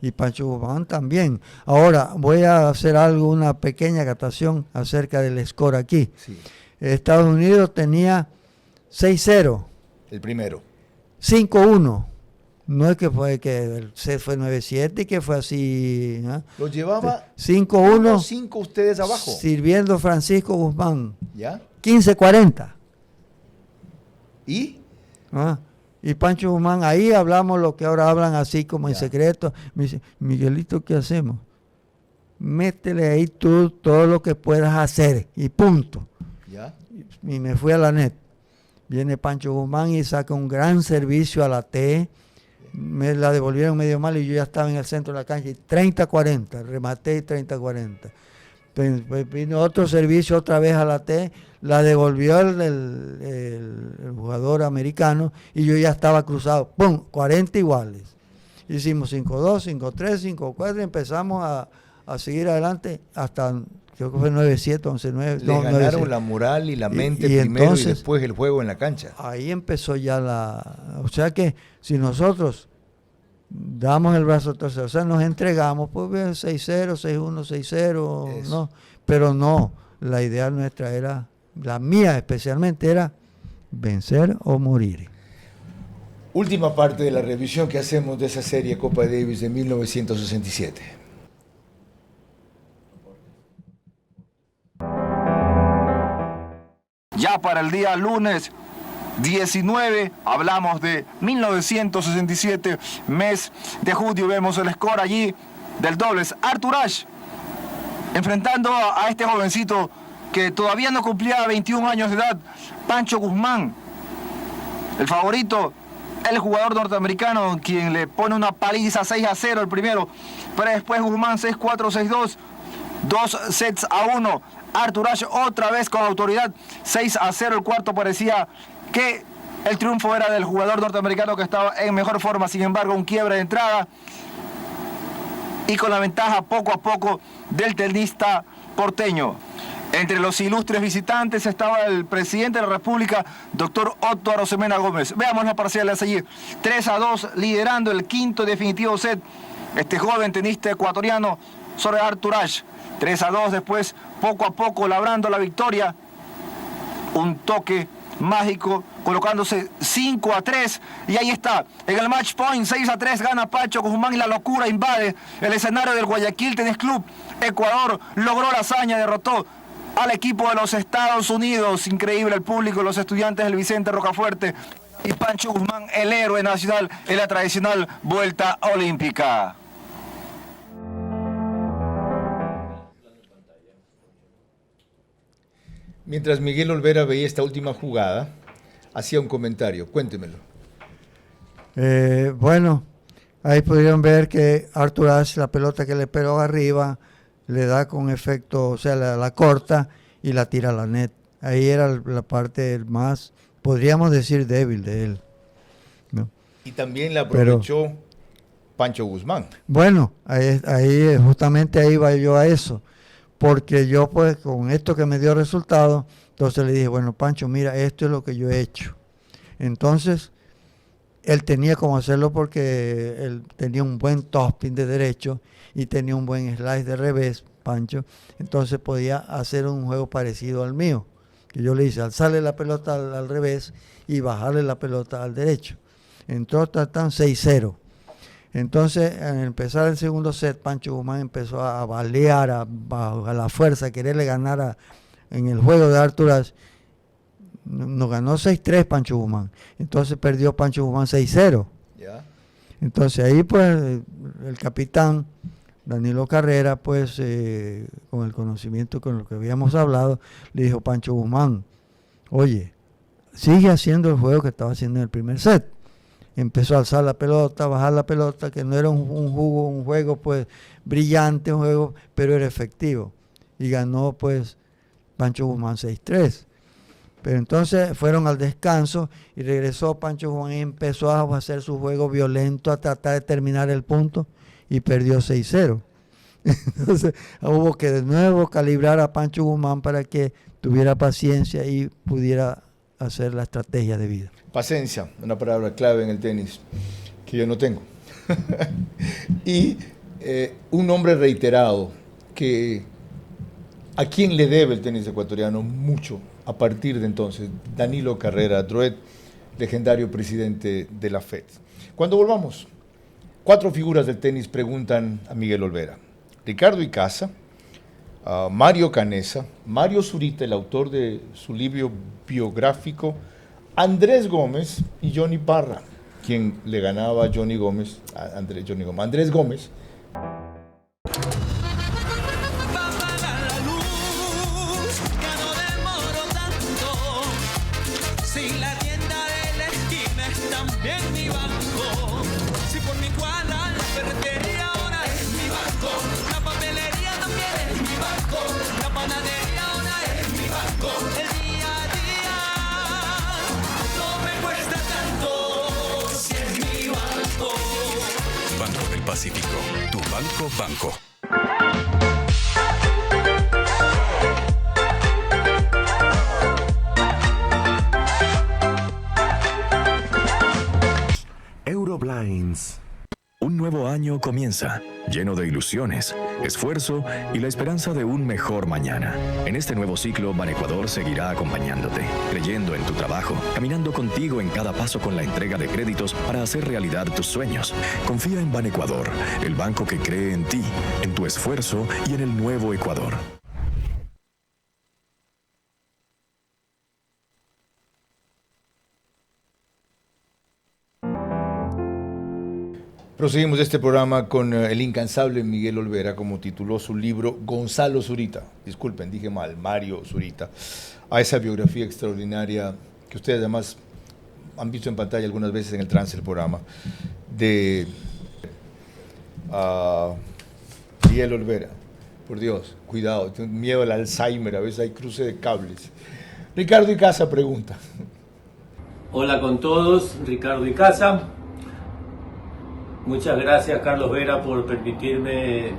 Y Pancho Guzmán también. Ahora voy a hacer una pequeña acatación acerca del score aquí. Sí. Estados Unidos tenía 6-0. El primero. 5-1. No es que fue que el set fue 9-7 y que fue así. ¿Eh? Los llevaba 5-1. 5 ustedes abajo. Sirviendo Francisco Guzmán. ¿Ya? 15-40. ¿Y? Y Pancho Guzmán, ahí hablamos lo que ahora hablan así como en Ya. secreto. Me dice, Miguelito, ¿qué hacemos? Métele ahí tú todo lo que puedas hacer y punto. ¿Ya? Y me fui a la net. Viene Pancho Guzmán y saca un gran servicio a la T. Me la devolvieron medio mal y yo ya estaba en el centro de la cancha. Y 30-40, rematé y 30-40. Pues vino otro servicio otra vez a la T, la devolvió el jugador americano y yo ya estaba cruzado. ¡Pum! 40 iguales. Hicimos 5-2, 5-3, 5-4 y empezamos a seguir adelante hasta, creo que fue 9-7, 11-9. Le ganaron 9-7. La moral y la mente primero entonces, y después el juego en la cancha. Ahí empezó ya o sea que si nosotros damos el brazo a torcer, o sea, nos entregamos, pues 6-0, 6-1, 6-0, no, pero no, la idea nuestra era, la mía especialmente era vencer o morir. Última parte de la revisión que hacemos de esa serie Copa Davis de 1967. Ya para el día lunes 19, hablamos de 1967, mes de julio, vemos el score allí del dobles. Arthur Ashe enfrentando a este jovencito que todavía no cumplía 21 años de edad, Pancho Guzmán, el favorito, el jugador norteamericano, quien le pone una paliza 6-0 el primero, pero después Guzmán 6-4, 6-2, 2-1. Arthur Ashe otra vez con autoridad, 6-0 el cuarto. Parecía que el triunfo era del jugador norteamericano que estaba en mejor forma. Sin embargo, un quiebre de entrada y con la ventaja poco a poco del tenista porteño. Entre los ilustres visitantes estaba el presidente de la República, doctor Otto Arosemena Gómez. Veamos las parciales allí. 3-2, liderando el quinto definitivo set. Este joven tenista ecuatoriano sobre Arthur Ashe. 3-2, después poco a poco labrando la victoria. Un toque mágico, colocándose 5-3, y ahí está, en el match point, 6-3 gana Pancho Guzmán y la locura invade el escenario del Guayaquil Tennis Club. Ecuador logró la hazaña, derrotó al equipo de los Estados Unidos. Increíble el público, los estudiantes del Vicente Rocafuerte, y Pancho Guzmán, el héroe nacional en la tradicional vuelta olímpica. Mientras Miguel Olvera veía esta última jugada, hacía un comentario. Cuéntemelo. Bueno, ahí pudieron ver que Arthur Ashe, la pelota que le pegó arriba, le da con efecto, o sea, la corta y la tira a la net. Ahí era la parte más, podríamos decir, débil de él, ¿no? Y también la aprovechó Pancho Guzmán. Bueno, ahí justamente ahí iba yo a eso. Porque yo, pues, con esto que me dio resultado, entonces le dije, bueno, Pancho, mira, esto es lo que yo he hecho. Entonces, él tenía como hacerlo porque él tenía un buen topspin de derecho y tenía un buen slice de revés, Pancho. Entonces podía hacer un juego parecido al mío. Que yo le hice, alzarle la pelota al revés y bajarle la pelota al derecho. Entonces, están 6-0. Entonces, al empezar el segundo set, Pancho Guzmán empezó a balear a la fuerza, a quererle ganar en el juego de Arthur Ashe. Nos ganó 6-3 Pancho Guzmán. Entonces perdió Pancho Guzmán 6-0. ¿Ya? Entonces ahí pues el capitán Danilo Carrera, pues con el conocimiento con lo que habíamos hablado, le dijo, Pancho Guzmán, oye, sigue haciendo el juego que estaba haciendo en el primer set. Empezó a alzar la pelota, bajar la pelota, que no era un juego pues brillante, un juego, pero era efectivo. y ganó pues Pancho Guzmán 6-3. Pero entonces fueron al descanso y regresó Pancho Guzmán y empezó a hacer su juego violento, a tratar de terminar el punto y perdió 6-0. Entonces hubo que de nuevo calibrar a Pancho Guzmán para que tuviera paciencia y pudiera hacer la estrategia de vida. Paciencia, una palabra clave en el tenis que yo no tengo. Y un hombre reiterado que a quien le debe el tenis ecuatoriano mucho a partir de entonces, Danilo Carrera Droet, legendario presidente de la FED. Cuando volvamos, 4 figuras del tenis preguntan a Miguel Olvera: Ricardo Icaza, Mario Canessa, Mario Zurita, el autor de su libro biográfico, Andrés Gómez y Johnny Parra, quien le ganaba a Andrés Gómez. Banco del Pacífico, tu banco. Euroblinds. Un nuevo año comienza, lleno de ilusiones, esfuerzo y la esperanza de un mejor mañana. En este nuevo ciclo, Banecuador seguirá acompañándote, creyendo en tu trabajo, caminando contigo en cada paso con la entrega de créditos para hacer realidad tus sueños. Confía en Banecuador, el banco que cree en ti, en tu esfuerzo y en el nuevo Ecuador. Proseguimos este programa con el incansable Miguel Olvera, como tituló su libro Gonzalo Zurita. Disculpen, dije mal, Mario Zurita. A esa biografía extraordinaria que ustedes además han visto en pantalla algunas veces en el trance del programa, de Miguel Olvera. Por Dios, cuidado, tengo miedo al Alzheimer, a veces hay cruce de cables. Ricardo Icaza pregunta. Hola con todos, Ricardo Icaza. Muchas gracias, Carlos Vera, por permitirme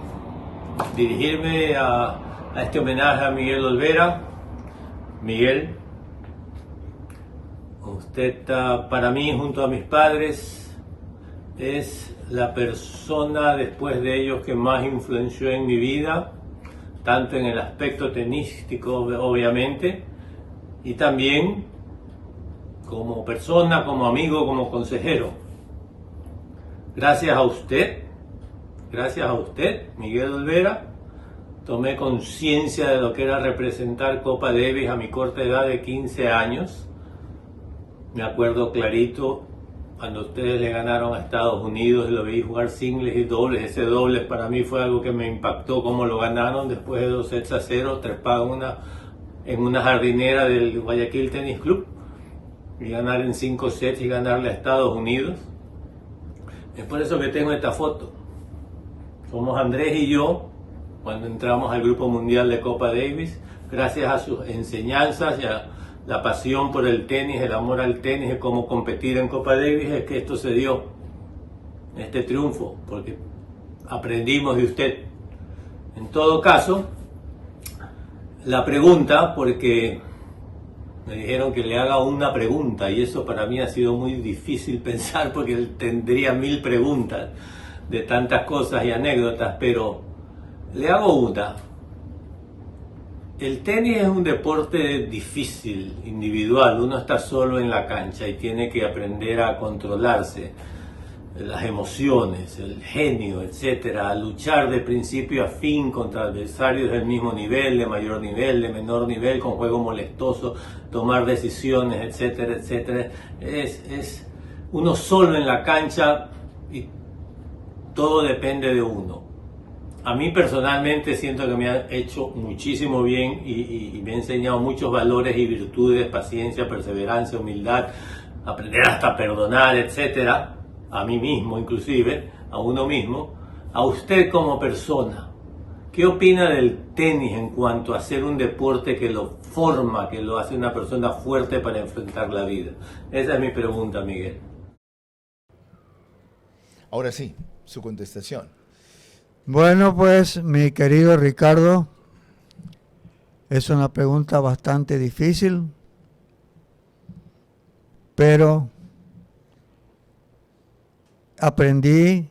dirigirme a este homenaje a Miguel Olvera. Miguel, usted para mí, junto a mis padres, es la persona después de ellos que más influenció en mi vida, tanto en el aspecto tenístico, obviamente, y también como persona, como amigo, como consejero. Gracias a usted, Miguel Olvera, tomé conciencia de lo que era representar Copa Davis a mi corta edad de 15 años. Me acuerdo clarito cuando ustedes le ganaron a Estados Unidos y lo vi jugar singles y dobles. Ese dobles para mí fue algo que me impactó, cómo lo ganaron después de 2-0, treparon en una jardinera del Guayaquil Tennis Club, y ganar en 5 sets y ganarle a Estados Unidos. Es por eso que tengo esta foto. Somos Andrés y yo cuando entramos al Grupo Mundial de Copa Davis, gracias a sus enseñanzas y a la pasión por el tenis, el amor al tenis y cómo competir en Copa Davis, es que esto se dio, este triunfo, porque aprendimos de usted. En todo caso, la pregunta, porque me dijeron que le haga una pregunta y eso para mí ha sido muy difícil pensar porque tendría 1000 preguntas de tantas cosas y anécdotas, pero le hago una. El tenis es un deporte difícil, individual, uno está solo en la cancha y tiene que aprender a controlarse, las emociones, el genio, etcétera, a luchar de principio a fin contra adversarios del mismo nivel, de mayor nivel, de menor nivel, con juego molestoso, tomar decisiones, etcétera, etcétera. Es uno solo en la cancha y todo depende de uno. A mí personalmente siento que me ha hecho muchísimo bien y me ha enseñado muchos valores y virtudes, paciencia, perseverancia, humildad, aprender hasta a perdonar, etcétera. A mí mismo, inclusive, a uno mismo, a usted como persona. ¿Qué opina del tenis en cuanto a ser un deporte que lo forma, que lo hace una persona fuerte para enfrentar la vida? Esa es mi pregunta, Miguel. Ahora sí, su contestación. Bueno, pues, mi querido Ricardo, es una pregunta bastante difícil, pero aprendí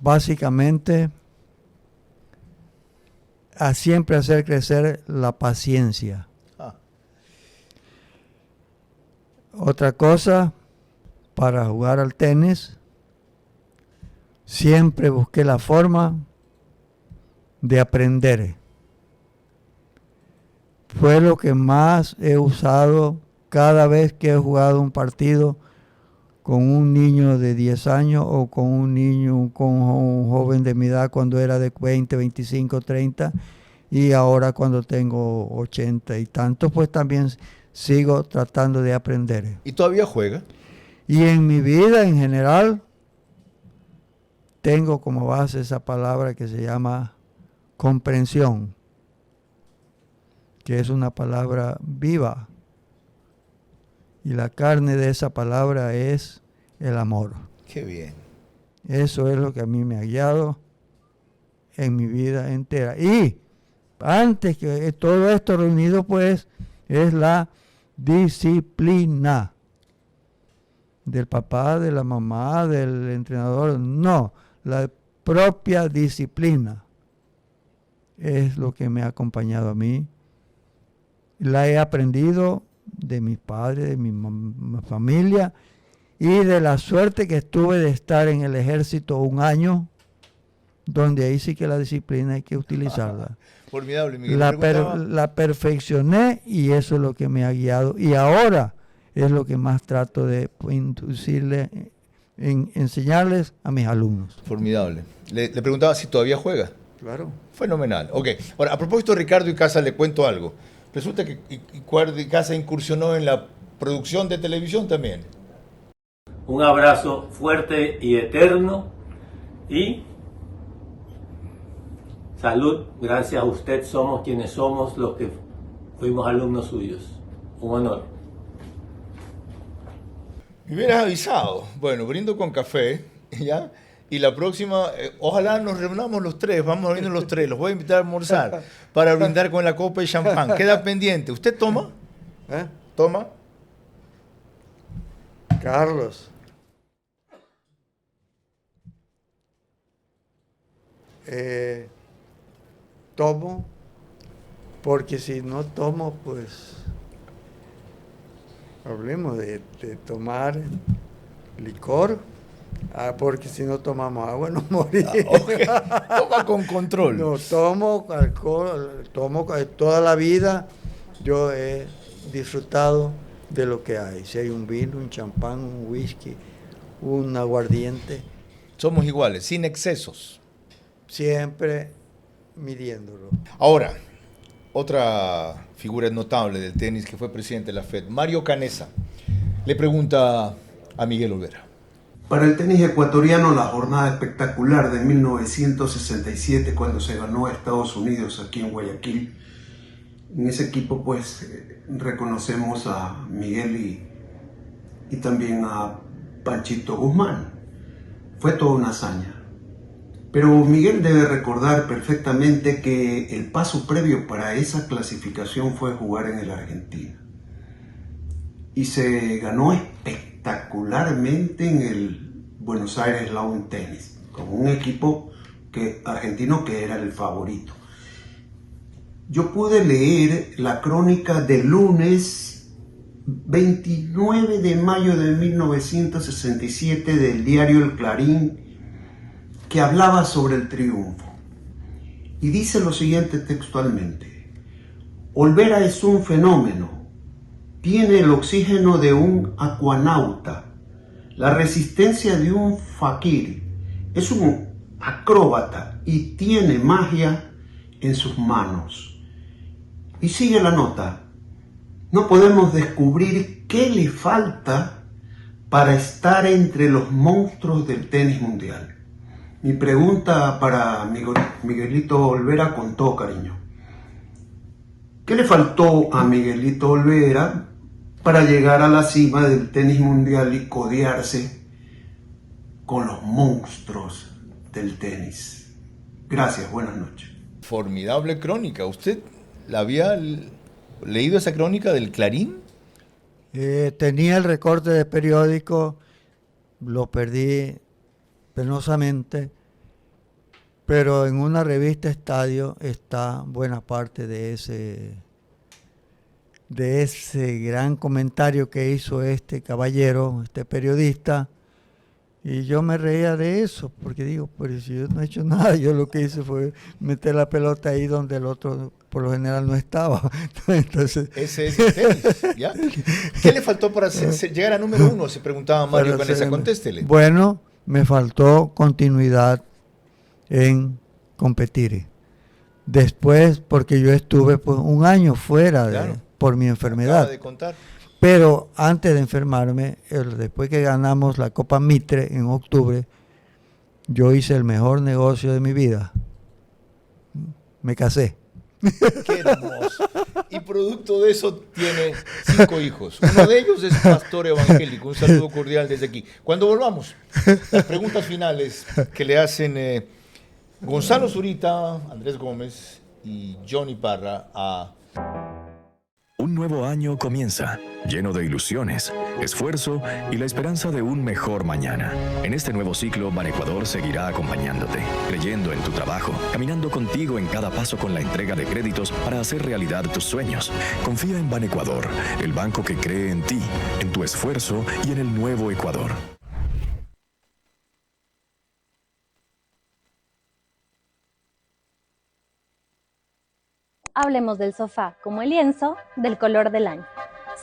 básicamente a siempre hacer crecer la paciencia. Otra cosa, para jugar al tenis, siempre busqué la forma de aprender. Fue lo que más he usado cada vez que he jugado un partido con un niño de 10 años o con un joven de mi edad cuando era de 20, 25, 30 y ahora cuando tengo 80 y tantos, pues también sigo tratando de aprender. ¿Y todavía juega? Y en mi vida en general tengo como base esa palabra que se llama comprensión, que es una palabra viva. Y la carne de esa palabra es el amor. Qué bien. Eso es lo que a mí me ha guiado en mi vida entera. Y antes que todo esto reunido, pues, es la disciplina del papá, de la mamá, del entrenador. No, la propia disciplina es lo que me ha acompañado a mí. La he aprendido de mis padres, de mi familia y de la suerte que tuve de estar en el ejército un año, donde ahí sí que la disciplina hay que utilizarla. Formidable, Miguel. La perfeccioné y eso es lo que me ha guiado y ahora es lo que más trato de inducirle, enseñarles a mis alumnos. Formidable. Le preguntaba si todavía juega. Claro. Fenomenal. Ok. Ahora, a propósito de Ricardo Icaza, le cuento algo. Resulta que Ricardo Icaza incursionó en la producción de televisión también. Un abrazo fuerte y eterno y salud. Gracias a usted somos quienes somos los que fuimos alumnos suyos. Un honor. Me hubieras avisado. Bueno, brindo con café, ¿ya? Y la próxima, ojalá nos reunamos los tres, vamos a reunirnos los tres, los voy a invitar a almorzar para brindar con la copa de champán. Queda pendiente. ¿Usted toma? ¿Toma? Carlos. Tomo, porque si no tomo, pues hablemos de tomar licor. Porque si no tomamos agua nos morimos. Okay. Toma con control. No, tomo alcohol, toda la vida. Yo he disfrutado de lo que hay. Si hay un vino, un champán, un whisky, un aguardiente. Somos iguales, sin excesos. Siempre midiéndolo. Ahora, otra figura notable del tenis que fue presidente de la FED, Mario Canessa, le pregunta a Miguel Olvera. Para el tenis ecuatoriano, la jornada espectacular de 1967, cuando se ganó a Estados Unidos aquí en Guayaquil, en ese equipo pues reconocemos a Miguel y también a Panchito Guzmán. Fue toda una hazaña. Pero Miguel debe recordar perfectamente que el paso previo para esa clasificación fue jugar en el Argentina. Y se ganó espectacularmente en el Buenos Aires Lawn Tennis, con un equipo argentino que era el favorito. Yo pude leer la crónica del lunes 29 de mayo de 1967 del diario El Clarín, que hablaba sobre el triunfo. Y dice lo siguiente textualmente: Olvera es un fenómeno. Tiene el oxígeno de un acuanauta, la resistencia de un faquir, es un acróbata y tiene magia en sus manos. Y sigue la nota: no podemos descubrir qué le falta para estar entre los monstruos del tenis mundial. Mi pregunta para Miguelito Olvera con todo cariño. ¿Qué le faltó a Miguelito Olvera para llegar a la cima del tenis mundial y codearse con los monstruos del tenis? Gracias, buenas noches. Formidable crónica. ¿Usted la había leído esa crónica del Clarín? Tenía el recorte de periódico, lo perdí penosamente, pero en una revista Estadio está buena parte de ese gran comentario que hizo este caballero, este periodista, y yo me reía de eso, porque digo, pues si yo no he hecho nada, yo lo que hice fue meter la pelota ahí donde el otro por lo general no estaba. Entonces, ese es el tenis, ¿ya? ¿Qué le faltó para llegar a número 1? Se preguntaba Mario Canessa, contéstele. Bueno, me faltó continuidad en competir. Después, porque yo estuve pues, un año fuera por mi enfermedad. Acaba de contar. Pero antes de enfermarme, después que ganamos la Copa Mitre en octubre, yo hice el mejor negocio de mi vida. Me casé. Qué hermoso. Y producto de eso tiene 5 hijos. Uno de ellos es pastor evangélico. Un saludo cordial desde aquí. Cuando volvamos, las preguntas finales que le hacen Gonzalo Zurita, Andrés Gómez y Johnny Parra a... Un nuevo año comienza, lleno de ilusiones, esfuerzo y la esperanza de un mejor mañana. En este nuevo ciclo, Banecuador seguirá acompañándote, creyendo en tu trabajo, caminando contigo en cada paso con la entrega de créditos para hacer realidad tus sueños. Confía en Banecuador, el banco que cree en ti, en tu esfuerzo y en el nuevo Ecuador. Hablemos del sofá como el lienzo del color del año.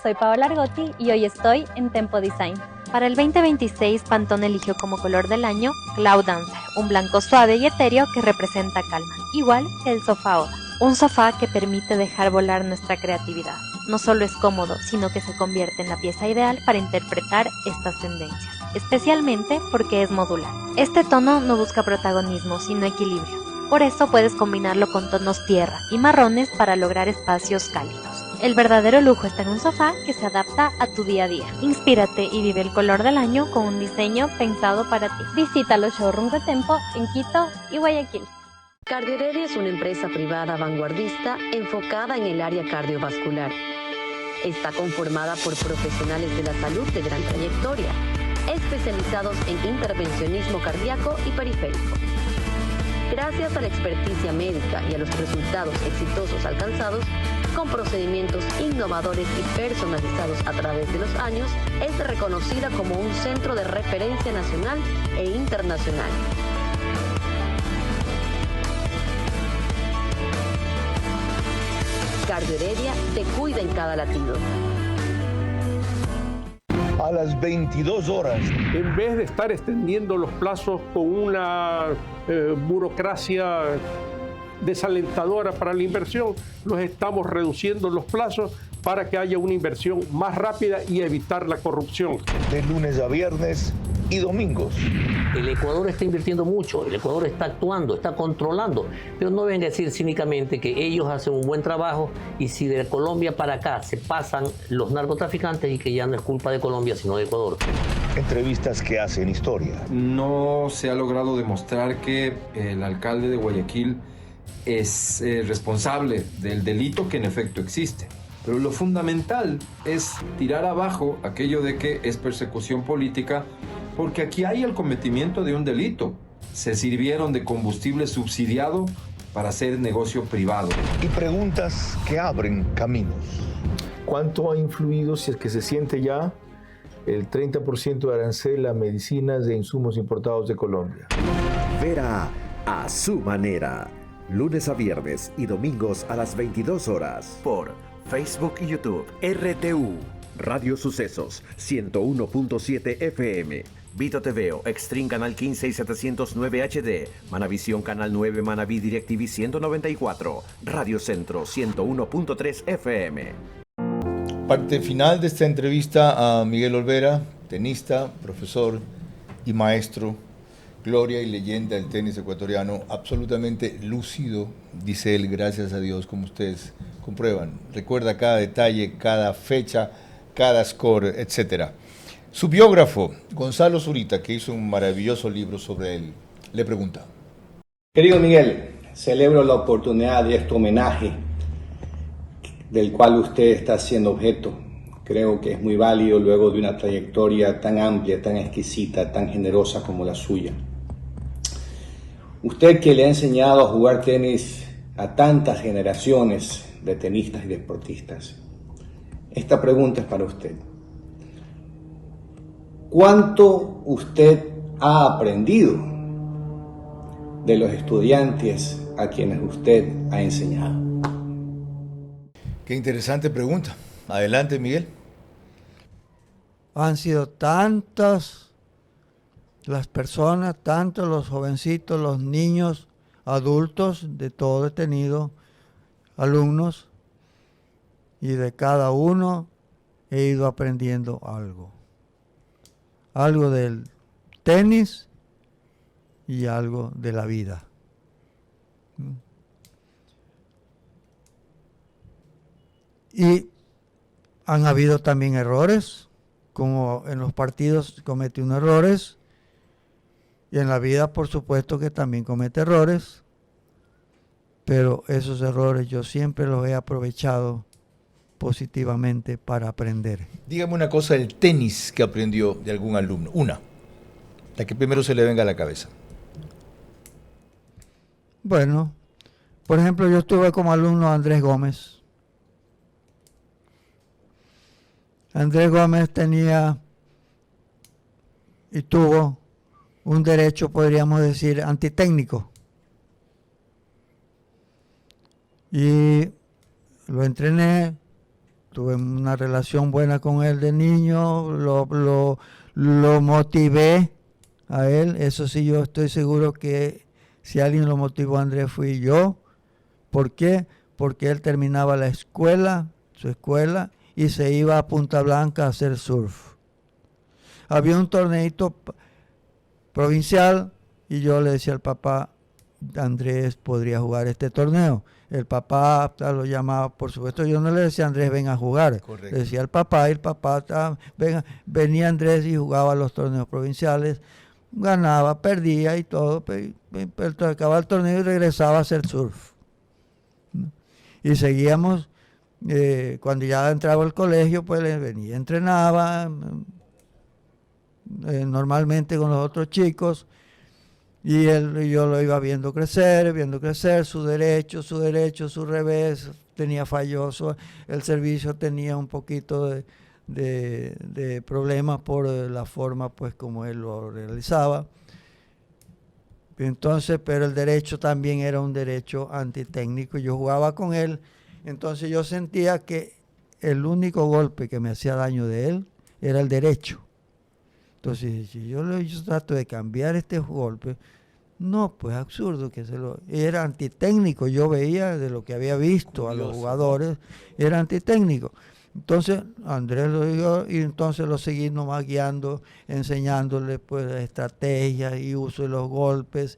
Soy Paola Argotti y hoy estoy en Tempo Design. Para el 2026, Pantone eligió como color del año Cloud Dancer, un blanco suave y etéreo que representa calma, igual que el sofá Oda. Un sofá que permite dejar volar nuestra creatividad. No solo es cómodo, sino que se convierte en la pieza ideal para interpretar estas tendencias, especialmente porque es modular. Este tono no busca protagonismo, sino equilibrio. Por eso puedes combinarlo con tonos tierra y marrones para lograr espacios cálidos. El verdadero lujo está en un sofá que se adapta a tu día a día. Inspírate y vive el color del año con un diseño pensado para ti. Visita los showrooms de Tempo en Quito y Guayaquil. Cardioheredia es una empresa privada vanguardista enfocada en el área cardiovascular. Está conformada por profesionales de la salud de gran trayectoria, especializados en intervencionismo cardíaco y periférico. Gracias a la experticia médica y a los resultados exitosos alcanzados, con procedimientos innovadores y personalizados a través de los años, es reconocida como un centro de referencia nacional e internacional. Cardioheredia te cuida en cada latido. A las 22 horas. En vez de estar extendiendo los plazos con una burocracia desalentadora para la inversión, los estamos reduciendo los plazos para que haya una inversión más rápida y evitar la corrupción. De lunes a viernes y domingos. El Ecuador está invirtiendo mucho, el Ecuador está actuando, está controlando, pero no vengan a decir cínicamente que ellos hacen un buen trabajo y si de Colombia para acá se pasan los narcotraficantes y que ya no es culpa de Colombia sino de Ecuador. Entrevistas que hacen historia. No se ha logrado demostrar que el alcalde de Guayaquil es responsable del delito que en efecto existe. Pero lo fundamental es tirar abajo aquello de que es persecución política, porque aquí hay el cometimiento de un delito. Se sirvieron de combustible subsidiado para hacer negocio privado. Y preguntas que abren caminos. ¿Cuánto ha influido, si es que se siente ya, el 30% de arancel a medicinas e insumos importados de Colombia? Vera a su manera. Lunes a viernes y domingos a las 22 horas. Por Facebook y YouTube. RTU. Radio Sucesos 101.7 FM. Vito TV, Extreme Canal 15 y 709 HD. Manavisión Canal 9, Manaví DirecTV 194. Radio Centro 101.3 FM. Parte final de esta entrevista a Miguel Olvera, tenista, profesor y maestro gloria y leyenda del tenis ecuatoriano, absolutamente lúcido, dice él, gracias a Dios, como ustedes comprueban. Recuerda cada detalle, cada fecha, cada score, etc. Su biógrafo, Gonzalo Zurita, que hizo un maravilloso libro sobre él, le pregunta. Querido Miguel, celebro la oportunidad de este homenaje del cual usted está siendo objeto. Creo que es muy válido luego de una trayectoria tan amplia, tan exquisita, tan generosa como la suya. Usted que le ha enseñado a jugar tenis a tantas generaciones de tenistas y deportistas, esta pregunta es para usted. ¿Cuánto usted ha aprendido de los estudiantes a quienes usted ha enseñado? Qué interesante pregunta. Adelante, Miguel. Han sido tantas las personas, tanto los jovencitos, los niños, adultos, de todo he tenido alumnos, y de cada uno he ido aprendiendo algo. Algo del tenis y algo de la vida. Y han habido también errores, como en los partidos comete uno errores, y en la vida por supuesto que también comete errores, pero esos errores yo siempre los he aprovechado positivamente para aprender. Dígame una cosa del tenis que aprendió de algún alumno, una, la que primero se le venga a la cabeza. Bueno, por ejemplo, yo tuve como alumno a Andrés Gómez. Andrés Gómez tenía y tuvo un derecho, podríamos decir, antitécnico. Y lo entrené, tuve una relación buena con él de niño, lo motivé a él. Eso sí, yo estoy seguro que si alguien lo motivó a Andrés fui yo. ¿Por qué? Porque él terminaba la escuela, su escuela, y se iba a Punta Blanca a hacer surf. Había un torneito provincial y yo le decía al papá, Andrés podría jugar este torneo. El papá lo llamaba, por supuesto, yo no le decía a Andrés, ven a jugar. Correcto. Le decía al papá, y el papá, venía Andrés y jugaba los torneos provinciales, ganaba, perdía y todo, pero acababa el torneo y regresaba a hacer surf. Y seguíamos. Cuando ya entraba al colegio, pues venía, entrenaba normalmente con los otros chicos, y yo lo iba viendo crecer, su derecho, su revés, tenía falloso, el servicio tenía un poquito de problemas por la forma pues como él lo realizaba. Entonces, pero el derecho también era un derecho antitécnico, yo jugaba con él. Entonces yo sentía que el único golpe que me hacía daño de él era el derecho. Entonces, si yo trato de cambiar este golpe, no, pues absurdo que era antitécnico. Yo veía de lo que había visto a los jugadores, era antitécnico. Entonces Andrés lo dijo y entonces lo seguí nomás guiando, enseñándole pues estrategias y uso de los golpes.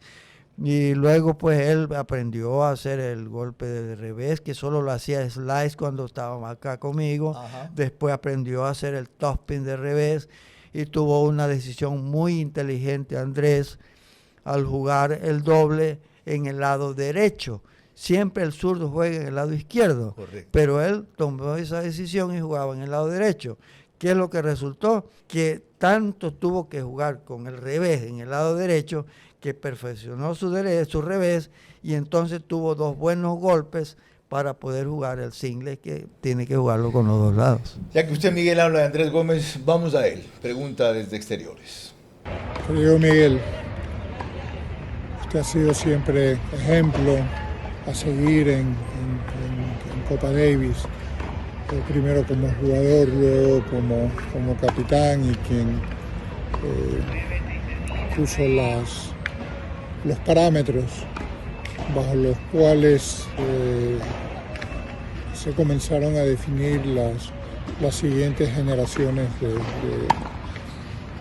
Y luego pues él aprendió a hacer el golpe de revés, que solo lo hacía slice cuando estaba acá conmigo. Ajá. Después aprendió a hacer el topspin de revés y tuvo una decisión muy inteligente Andrés al jugar el doble en el lado derecho. Siempre el zurdo juega en el lado izquierdo. Correcto. Pero él tomó esa decisión y jugaba en el lado derecho. ¿Qué es lo que resultó? Que tanto tuvo que jugar con el revés en el lado derecho que perfeccionó su revés, y entonces tuvo dos buenos golpes para poder jugar el single, que tiene que jugarlo con los dos lados. Ya que usted, Miguel, habla de Andrés Gómez, vamos a él. Pregunta desde exteriores. Querido Miguel, usted ha sido siempre ejemplo a seguir en Copa Davis, primero como jugador, luego como capitán, y quien puso los parámetros bajo los cuales se comenzaron a definir las siguientes generaciones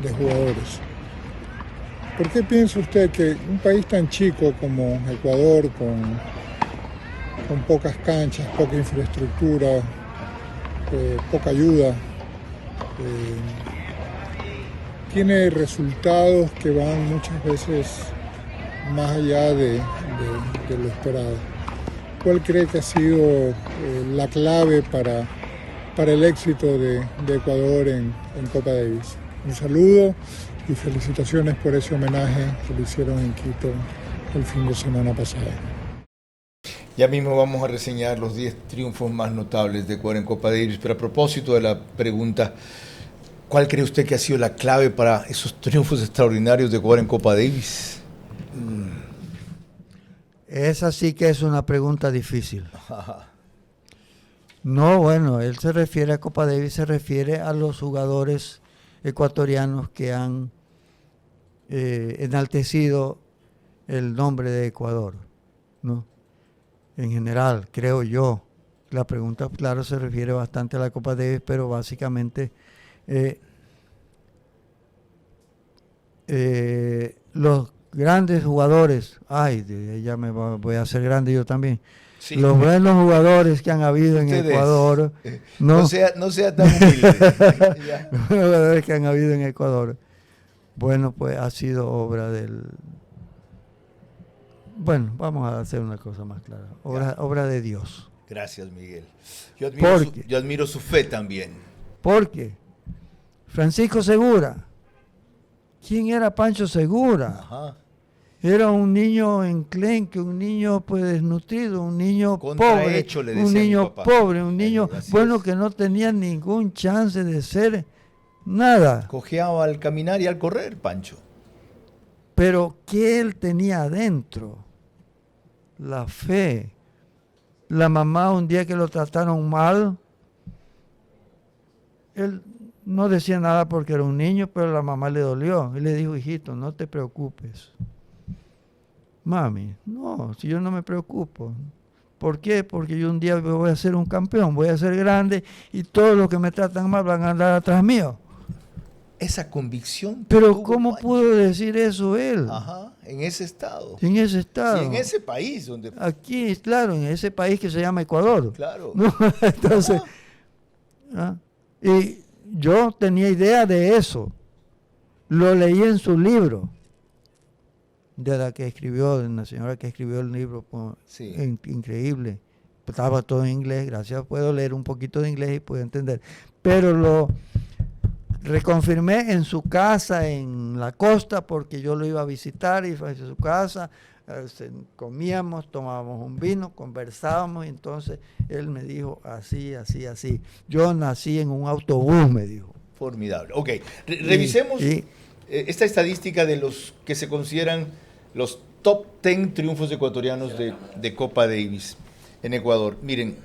de jugadores. ¿Por qué piensa usted que un país tan chico como Ecuador, con pocas canchas, poca infraestructura, poca ayuda, tiene resultados que van muchas veces más allá de lo esperado? ¿Cuál cree que ha sido la clave para el éxito de Ecuador en Copa Davis? Un saludo y felicitaciones por ese homenaje que le hicieron en Quito el fin de semana pasado. Ya mismo vamos a reseñar los 10 triunfos más notables de Ecuador en Copa Davis, pero a propósito de la pregunta, ¿cuál cree usted que ha sido la clave para esos triunfos extraordinarios de Ecuador en Copa Davis? Esa sí que es una pregunta difícil. No, bueno, él se refiere a Copa Davis, se refiere a los jugadores ecuatorianos que han enaltecido el nombre de Ecuador, ¿no? En general, creo yo. La pregunta, claro, se refiere bastante a la Copa Davis, pero básicamente los grandes jugadores, ya me voy a hacer grande yo también. Sí. Los buenos jugadores que han habido en Ecuador. No sea tan humilde. Los jugadores que han habido en Ecuador. Bueno, pues ha sido obra del... Bueno, vamos a hacer una cosa más clara. Obra de Dios. Gracias, Miguel. Yo admiro su fe también. Porque Francisco Segura. ¿Quién era Pancho Segura? Ajá. Era un niño enclenque, un niño pues desnutrido, un niño pobre, un niño pobre, un niño bueno que no tenía ningún chance de ser nada. Cojeaba al caminar y al correr, Pancho. Pero ¿qué él tenía adentro? La fe. La mamá un día que lo trataron mal, él no decía nada porque era un niño, pero la mamá le dolió. Y le dijo, hijito, no te preocupes. Mami, no, si yo no me preocupo. ¿Por qué? Porque yo un día voy a ser un campeón, voy a ser grande y todos los que me tratan mal van a andar atrás mío. Esa convicción. Pero ¿cómo pudo decir eso él? Ajá, en ese estado. En ese estado. Y en ese país donde... Aquí, claro, en ese país que se llama Ecuador. Claro. ¿No? Entonces, y yo tenía idea de eso. Lo leí en su libro. De la que escribió, de una señora que escribió el libro, sí. Increíble. Estaba todo en inglés, gracias, puedo leer un poquito de inglés y puedo entender. Pero lo reconfirmé en su casa, en la costa, porque yo lo iba a visitar y fue a su casa, comíamos, tomábamos un vino, conversábamos, y entonces él me dijo así, así, así. Yo nací en un autobús, me dijo. Formidable. Ok, revisemos esta estadística de los que se consideran los top 10 triunfos ecuatorianos de Copa Davis en Ecuador. Miren,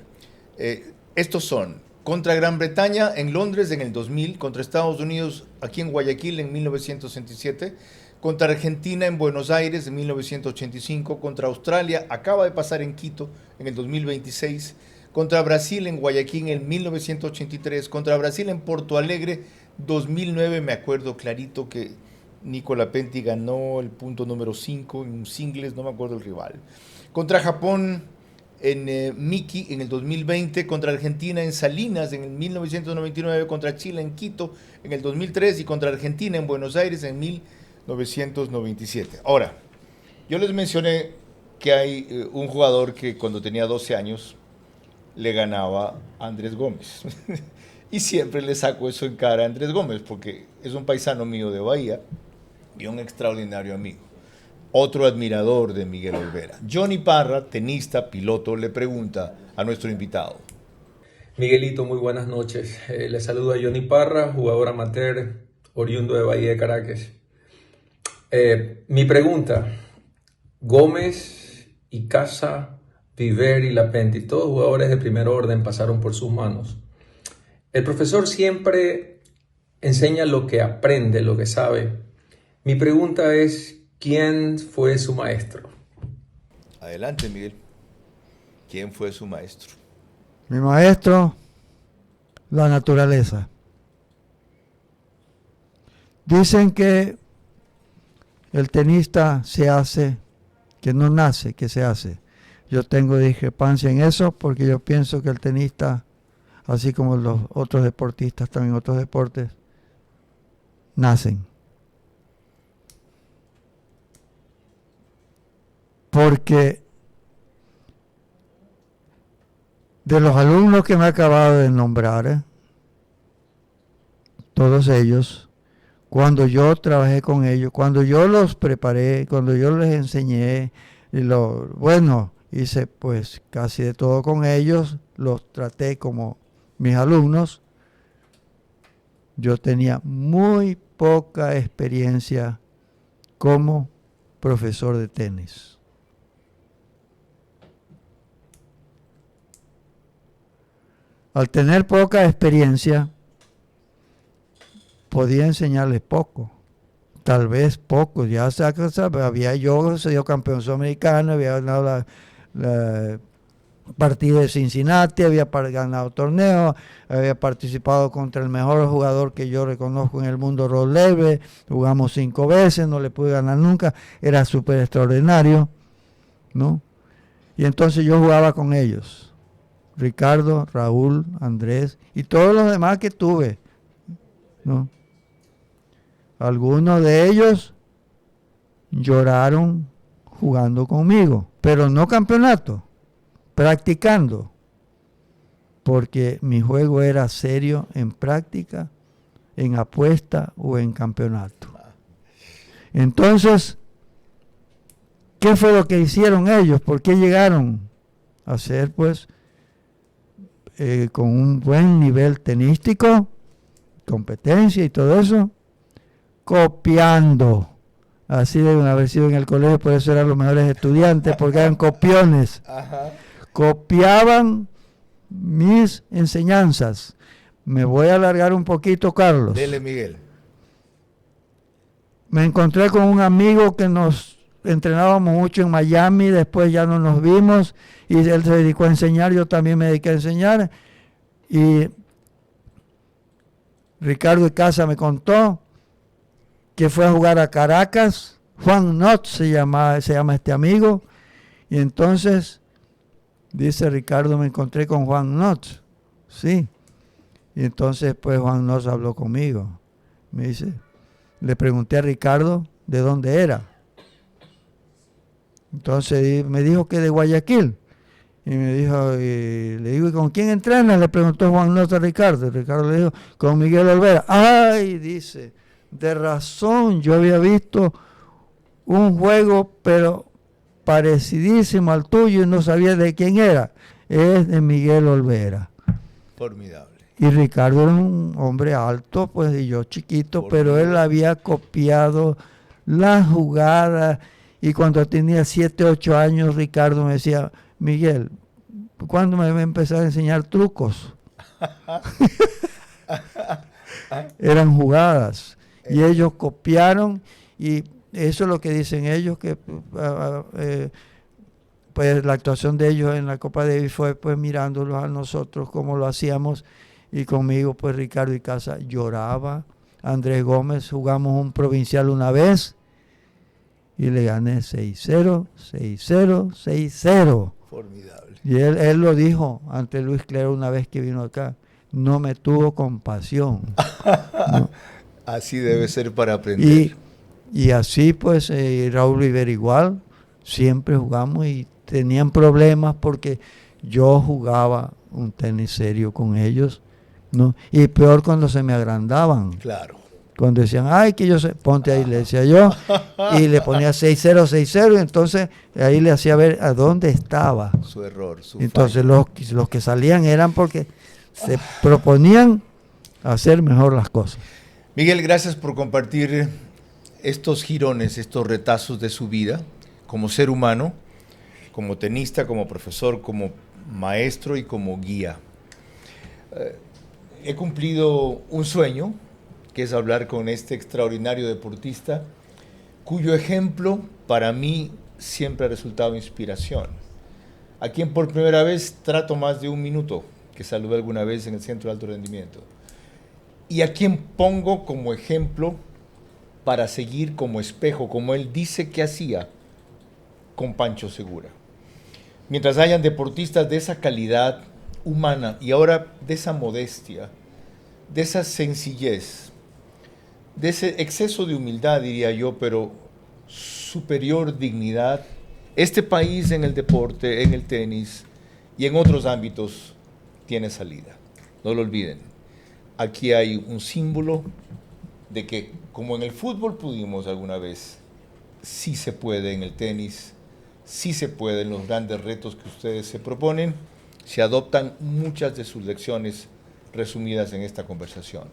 estos son contra Gran Bretaña en Londres en el 2000, contra Estados Unidos aquí en Guayaquil en 1967, contra Argentina en Buenos Aires en 1985, contra Australia, acaba de pasar en Quito en el 2026, contra Brasil en Guayaquil en 1983, contra Brasil en Porto Alegre 2009, me acuerdo clarito que Nicola Penti ganó el punto número 5 en un singles, no me acuerdo el rival. Contra Japón en Miki en el 2020, contra Argentina en Salinas en el 1999, contra Chile en Quito en el 2003 y contra Argentina en Buenos Aires en 1997. Ahora, yo les mencioné que hay un jugador que cuando tenía 12 años le ganaba a Andrés Gómez. Y siempre le saco eso en cara a Andrés Gómez, porque es un paisano mío de Bahía y un extraordinario amigo. Otro admirador de Miguel Olvera. Johnny Parra, tenista, piloto, le pregunta a nuestro invitado. Miguelito, muy buenas noches. Le saludo a Johnny Parra, jugador amateur, oriundo de Bahía de Caracas. Mi pregunta, Gómez, Icaza, Viver y Lapenti, todos jugadores de primer orden pasaron por sus manos. El profesor siempre enseña lo que aprende, lo que sabe. Mi pregunta es, ¿quién fue su maestro? Adelante, Miguel. ¿Quién fue su maestro? Mi maestro, la naturaleza. Dicen que el tenista se hace, que no nace, que se hace. Yo tengo discrepancia en eso porque yo pienso que el tenista, así como los otros deportistas también otros deportes, nacen. Porque de los alumnos que me he acabado de nombrar, todos ellos, cuando yo trabajé con ellos, cuando yo los preparé, cuando yo les enseñé, hice pues casi de todo con ellos, los traté como mis alumnos. Yo tenía muy poca experiencia como profesor de tenis. Al tener poca experiencia, podía enseñarles poco, tal vez poco. Ya había yo sido campeón sudamericano, había ganado la partido de Cincinnati, había ganado torneos, había participado contra el mejor jugador que yo reconozco en el mundo, Rod Laver. Jugamos 5 veces, no le pude ganar nunca, era súper extraordinario, ¿no? Y entonces yo jugaba con ellos. Ricardo, Raúl, Andrés y todos los demás que tuve, ¿no? Algunos de ellos lloraron jugando conmigo, pero no campeonato, practicando, porque mi juego era serio en práctica, en apuesta o en campeonato. Entonces, ¿qué fue lo que hicieron ellos? ¿Por qué llegaron a ser, pues, con un buen nivel tenístico, competencia y todo eso? Copiando. Así deben haber sido en el colegio, por eso eran los mejores estudiantes, porque eran copiones. Ajá. Copiaban mis enseñanzas. Me voy a alargar un poquito, Carlos. Dele, Miguel. Me encontré con un amigo que nos entrenábamos mucho en Miami, después ya no nos vimos, y él se dedicó a enseñar, yo también me dediqué a enseñar, y Ricardo Icaza me contó que fue a jugar a Caracas. Juan Not se llama este amigo, y entonces dice Ricardo, me encontré con Juan Not, sí, y entonces pues Juan Not habló conmigo, me dice, le pregunté a Ricardo de dónde era, entonces me dijo que de Guayaquil, y me dijo, le digo, ¿y con quién entrenas? Le preguntó Juan Not a Ricardo, y Ricardo le dijo, con Miguel Olvera. Ay, dice, de razón, yo había visto un juego, pero parecidísimo al tuyo y no sabía de quién era. Es de Miguel Olvera. Formidable. Y Ricardo era un hombre alto, pues, y yo chiquito, pero él había copiado las jugadas. Y cuando tenía 7, 8 años, Ricardo me decía, Miguel, ¿cuándo me va a empezar a enseñar trucos? Eran jugadas. Y ellos copiaron, y eso es lo que dicen ellos, que pues la actuación de ellos en la Copa Davis fue pues mirándolos a nosotros como lo hacíamos, y conmigo pues Ricardo Icaza lloraba. Andrés Gómez, jugamos un provincial una vez y le gané 6-0, 6-0, 6-0. Formidable. Y él lo dijo ante Luis Clero una vez que vino acá, no me tuvo compasión. No. Así debe ser para aprender. Y así pues Raúl Rivera igual, siempre jugamos y tenían problemas porque yo jugaba un tenis serio con ellos, ¿no? Y peor cuando se me agrandaban. Claro. Cuando decían, ay, que yo sé, ponte ahí, le decía yo, y le ponía 6-0, 6-0, y entonces ahí le hacía ver a dónde estaba. Su error, su entonces los que salían eran porque se proponían hacer mejor las cosas. Miguel, gracias por compartir estos jirones, estos retazos de su vida como ser humano, como tenista, como profesor, como maestro y como guía. He cumplido un sueño, que es hablar con este extraordinario deportista, cuyo ejemplo para mí siempre ha resultado inspiración. A quien por primera vez trato más de un minuto, que saludé alguna vez en el Centro de Alto Rendimiento. Y a quien pongo como ejemplo para seguir como espejo, como él dice que hacía con Pancho Segura. Mientras hayan deportistas de esa calidad humana y ahora de esa modestia, de esa sencillez, de ese exceso de humildad, diría yo, pero superior dignidad, este país en el deporte, en el tenis y en otros ámbitos tiene salida. No lo olviden. Aquí hay un símbolo de que, como en el fútbol pudimos alguna vez, sí se puede en el tenis, sí se puede en los grandes retos que ustedes se proponen, se adoptan muchas de sus lecciones resumidas en esta conversación.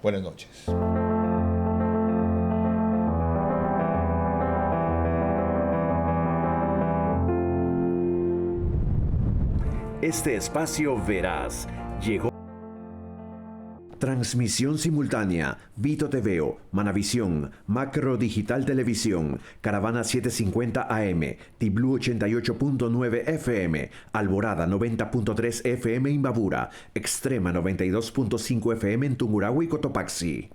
Buenas noches. Este espacio Veraz llegó. Transmisión simultánea, Vito TVO, Manavisión, Macro Digital Televisión, Caravana 750 AM, Tiblu 88.9 FM, Alborada 90.3 FM Imbabura, Extrema 92.5 FM en Tungurahua y Cotopaxi.